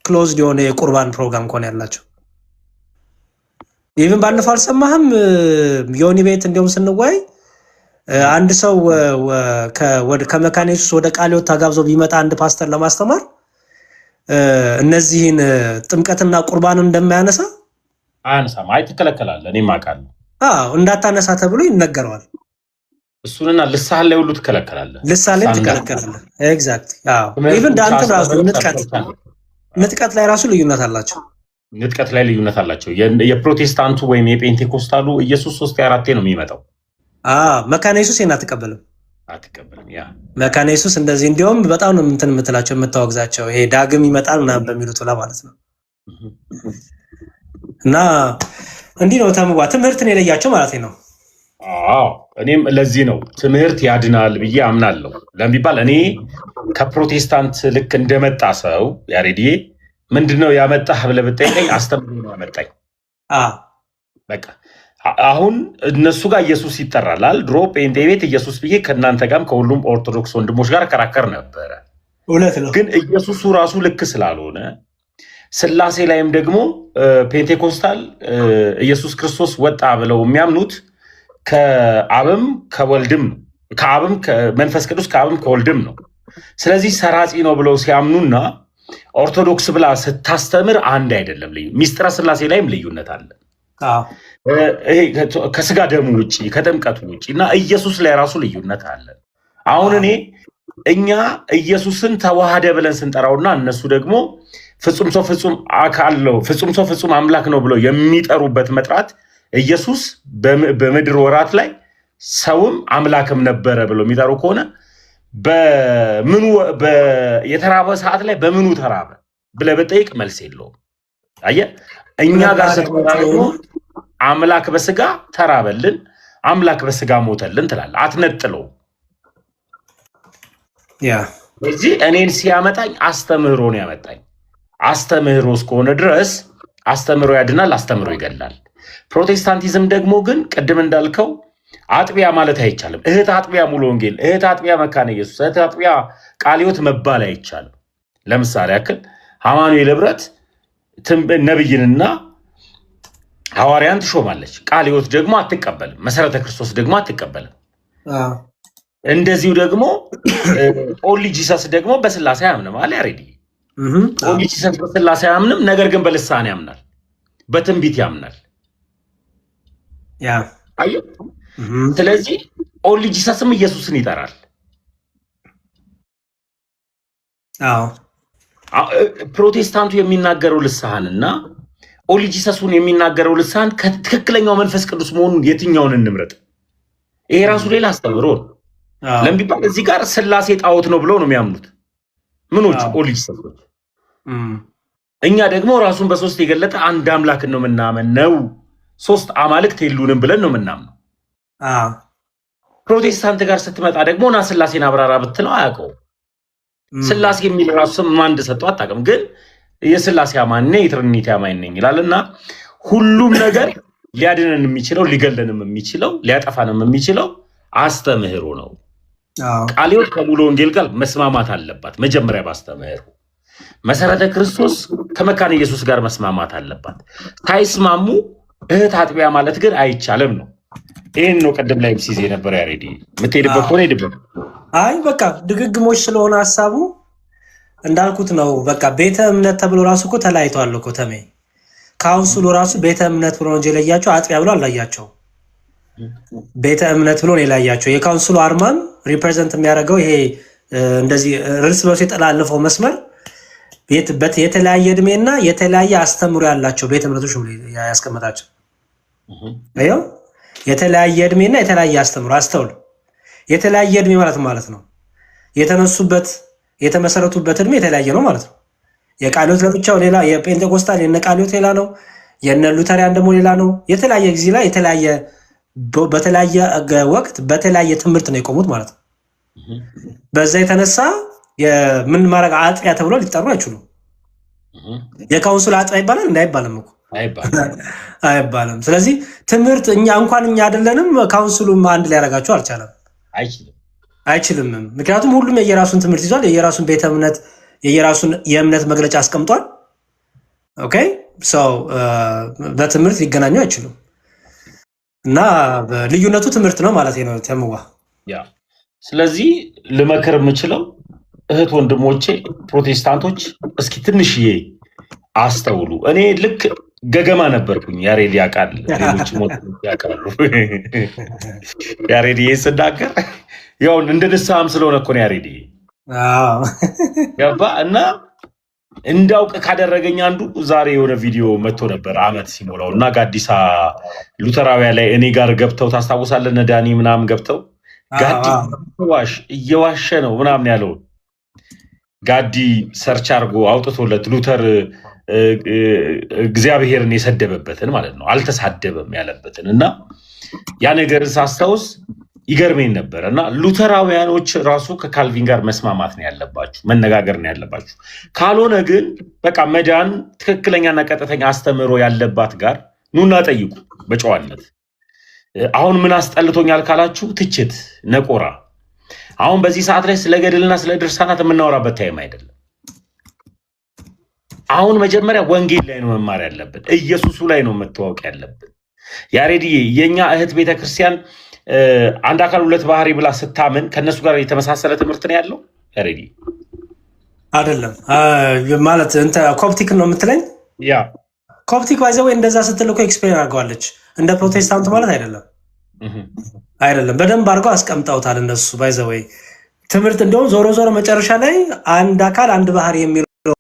ክሎዝድ የሆነ የቁርባን ፕሮግራም ከሆነ ያላቸው ኢቭን ባለፈው አልሰማህም? ዮኒ ቤት እንደውም ስንወያይ አንድ ሰው ከመካነ ኢየሱስ ወደ ቃለ ሕይወት ተጋብዞ ቢመጣ አንድ ፓስተር ለማስተማር እነዚህን ጥምቀትና ቁርባን እንደማያነሳ አያነሳም። አይ ትከለከላለህ። እኔም አውቃለሁ። እንዳታነሳ ተብሎ ይነገረዋል። እሱንና ልሳን ላይ ሁሉ ትከለከላለህ። ልሳን ላይ ትከለከላለህ። ኤግዛክት። ኢቭን ዳንተ ራሱ ንጥቀት ላይ ራሱ ልዩነት አላቸው። ንጥቀት ላይ ልዩነት አላቸው። የፕሮቴስታንቱ ወይም የጴንቴኮስታሉ ኢየሱስ 3-4 ነው የሚመጣው። መካነ ኢየሱስ ይሄን አትቀበልም። መካነ ኢየሱስ እንደዚህ እንዲያውም በጣም ነው እንትን የምትላቸው የምታወግዛቸው፣ ይሄ ዳግም ይመጣል ምናምን በሚሉት ላይ ማለት ነው። እና እንዲህ ነው ተምዋ ትምህርትን የለያቸው ማለት ነው። እኔም ለዚህ ነው ትምህርት ያድናል ብዬ አምናለሁ ለሚባል እኔ ከፕሮቴስታንት ልክ እንደመጣ ሰው ያሬድዬ ምንድነው ያመጣህ ብለህ ብትጠይቀኝ አስተምሮ ነው ያመጣኝ። በቃ አሁን እነሱ ጋር ኢየሱስ ይጠራላል። ድሮ ጴንጤ ቤት ኢየሱስ ብዬ ከእናንተ ጋርም ከሁሉም ኦርቶዶክስ ወንድሞች ጋር ከራከር ነበረ። እውነት ነው። ግን ኢየሱሱ ራሱ ልክ ስላልሆነ ስላሴ ላይም ደግሞ ፔንቴኮስታል ኢየሱስ ክርስቶስ ወጣ ብለው የሚያምኑት ከአብም ከወልድም ከአብም መንፈስ ቅዱስ ከአብም ከወልድም ነው። ስለዚህ ሰራጺ ነው ብለው ሲያምኑና ኦርቶዶክስ ብላ ስታስተምር አንድ አይደለም። ሚስጥረ ስላሴ ላይም ልዩነት አለ። ከስጋ ደሙ ውጭ ከጥምቀቱ ውጭ እና ኢየሱስ ላይ ራሱ ልዩነት አለ። አሁን እኛ ኢየሱስን ተዋሃደ ብለን ስንጠራውና እነሱ ደግሞ ፍጹም ሰው ፍጹም አካል ነው ፍጹም ሰው ፍጹም አምላክ ነው ብለው የሚጠሩበት መጥራት ኢየሱስ በምድር ወራት ላይ ሰውም አምላክም ነበረ ብለው የሚጠሩ ከሆነ በምኑ የተራበ ሰዓት ላይ በምኑ ተራበ ብለህ ብጠይቅ መልስ የለውም። አየህ እኛ ጋር ስትመጣ ደግሞ አምላክ በስጋ ተራበልን፣ አምላክ በስጋ ሞተልን ትላለህ። አትነጥለው። እዚህ እኔን ሲያመጣኝ አስተምህሮ ነው ያመጣኝ። አስተምህሮ እስከሆነ ድረስ አስተምህሮ ያድናል፣ አስተምህሮ ይገላል። ፕሮቴስታንቲዝም ደግሞ ግን ቅድም እንዳልከው አጥቢያ ማለት አይቻልም። እህት አጥቢያ ሙሉ ወንጌል፣ እህት አጥቢያ መካነ ኢየሱስ፣ እህት አጥቢያ ቃለ ሕይወት መባል አይቻልም። ለምሳሌ ያክል አማኑኤል ህብረት ነብይንና ሐዋርያን ትሾማለች፣ ቃለ ሕይወት ደግሞ አትቀበልም፣ መሰረተ ክርስቶስ ደግሞ አትቀበልም። እንደዚሁ ደግሞ ኦንሊ ጂሰስ ደግሞ በስላሴ አያምንም አለ ያሬድ። ኦንሊ ጂሰስ በስላሴ አያምንም፣ ነገር ግን በልሳን ያምናል፣ በትንቢት ያምናል። አየህ። ስለዚህ ኦንሊ ጂሰስም ኢየሱስን ይጠራል። ፕሮቴስታንቱ የሚናገረው ልሳንና ኦንሊ ጂሰሱን የሚናገረው ልሳን ከትክክለኛው መንፈስ ቅዱስ መሆኑን የትኛውን እንምረጥ? ይሄ ራሱ ሌላ አስተምሮ ነው። ለምቢባል እዚህ ጋር ስላሴ ጣዖት ነው ብለው ነው የሚያምኑት ምኖች ኦንሊ ጂሰሶች። እኛ ደግሞ ራሱን በሶስት የገለጠ አንድ አምላክን ነው የምናመን ነው። ሶስት አማልክት የሉንም ብለን ነው የምናምነው። ፕሮቴስታንት ጋር ስትመጣ ደግሞ ና ስላሴን አብራራ ብትለው አያውቀውም። ስላሴ የሚል ራሱ ስም ማን እንደሰጠው አታውቅም። ግን የስላሴ አማኝ ነኝ የትሪኒቲ አማኝ ነኝ ይላል። እና ሁሉም ነገር ሊያድነን የሚችለው ሊገለንም የሚችለው ሊያጠፋንም የሚችለው አስተምህሮ ነው። ቃለ ሕይወት ከሙሉ ወንጌል ጋር መስማማት አለባት። መጀመሪያ ባስተምህሮ መሰረተ ክርስቶስ ከመካነ ኢየሱስ ጋር መስማማት አለባት። ሳይስማሙ እህት አጥቢያ ማለት ግን አይቻልም ነው። ይህን ነው ቀደም ላይ ሲዜ ነበር ያሬዲ የምትሄድበት ሆነ ሄድበት። አይ በቃ ድግግሞች ስለሆነ ሀሳቡ እንዳልኩት ነው። በቃ ቤተ እምነት ተብሎ ራሱ እኮ ተለያይተዋል እኮ ተሜ። ካውንስሉ ራሱ ቤተ እምነት ብሎ እንጂ የለያቸው አጥቢያ ብሎ አላያቸው። ቤተ እምነት ብሎ ነው የለያቸው። የካውንስሉ አርማም ሪፕሬዘንት የሚያደርገው ይሄ እንደዚህ እርስ በርስ የተላለፈው መስመር የተለያየ እድሜና የተለያየ አስተምሮ ያላቸው ቤተ እምነቶች ያስቀመጣቸው። አይው የተለያየ እድሜና የተለያየ አስተምሮ አስተውል። የተለያየ እድሜ ማለት ነው የተነሱበት የተመሰረቱበት እድሜ የተለያየ ነው ማለት ነው። የቃለ ሕይወት ለብቻው ሌላ፣ የጴንጤኮስታል የነ ቃለ ሕይወት ሌላ ነው፣ የነ ሉተሪያን ደግሞ ሌላ ነው። የተለያየ ጊዜ ላይ የተለያየ በተለያየ ወቅት በተለያየ ትምህርት ነው የቆሙት ማለት ነው። በዛ የተነሳ የምን ማድረግ አጥቢያ ተብሎ ሊጠሩ አይችሉም። የካውንስል አጥቢያ ይባላል እንዳይባልም እኮ አይባልም። ስለዚህ ትምህርት እኛ አይደለንም ካውንስሉም አንድ ሊያደርጋቸው አልቻለም፣ አይችልም። ምክንያቱም ሁሉም የየራሱን ትምህርት ይዟል፣ የየራሱን ቤተ እምነት የየራሱን የእምነት መግለጫ አስቀምጧል። ኦኬ ሰው በትምህርት ሊገናኙ አይችሉም። እና ልዩነቱ ትምህርት ነው ማለት ነው ተምዋ። ስለዚህ ልመክር የምችለው እህት ወንድሞቼ ፕሮቴስታንቶች እስኪ ትንሽዬ አስተውሉ። እኔ ልክ ገገማ ነበርኩኝ። ያሬድ ያውቃል፣ ሌሎች ሞት ያውቃሉ። ያሬድ ስናገር ያው እንደ ንስሐም ስለሆነ እኮ ነው ያሬድ ገባ። እና እንዳውቅ ካደረገኝ አንዱ ዛሬ የሆነ ቪዲዮ መጥቶ ነበር አመት ሲሞላው እና ጋዲሳ ሉተራውያ ላይ እኔ ጋር ገብተው ታስታውሳለህ? እነ ዳኒ ምናምን ገብተው ጋዲ እየዋሸ ነው ምናምን ያለውን ጋዲ ሰርች አድርጎ አውጥቶለት ሉተር እግዚአብሔርን የሰደበበትን ማለት ነው፣ አልተሳደበም ያለበትን እና ያ ነገር ሳስታውስ ይገርመኝ ነበር። እና ሉተራውያኖች ራሱ ከካልቪን ጋር መስማማት ነው ያለባችሁ፣ መነጋገር ነው ያለባችሁ። ካልሆነ ግን በቃ መዳን ትክክለኛና ቀጥተኛ አስተምህሮ ያለባት ጋር ኑና ጠይቁ በጨዋነት። አሁን ምን አስጠልቶኛል ካላችሁ ትችት፣ ነቆራ። አሁን በዚህ ሰዓት ላይ ስለ ገድልና ስለ ድርሳናት የምናወራበት ታይም አይደለም። አሁን መጀመሪያ ወንጌል ላይ ነው መማር ያለብን፣ ኢየሱሱ ላይ ነው መተዋወቅ ያለብን። ያሬድዬ የኛ እህት ቤተክርስቲያን አንድ አካል ሁለት ባህሪ ብላ ስታምን ከነሱ ጋር የተመሳሰለ ትምህርት ነው ያለው። ያሬዲ አይደለም ማለት እንተ ኮፕቲክ ነው የምትለኝ? ያ ኮፕቲክ ባይዘው እንደዛ ስትል እኮ ኤክስፕሌን አድርገዋለች። እንደ ፕሮቴስታንቱ ማለት አይደለም። በደንብ አድርገው አስቀምጠውታል እነሱ ባይዘው ትምህርት። እንደውም ዞሮ ዞሮ መጨረሻ ላይ አንድ አካል አንድ ባህሪ የሚለው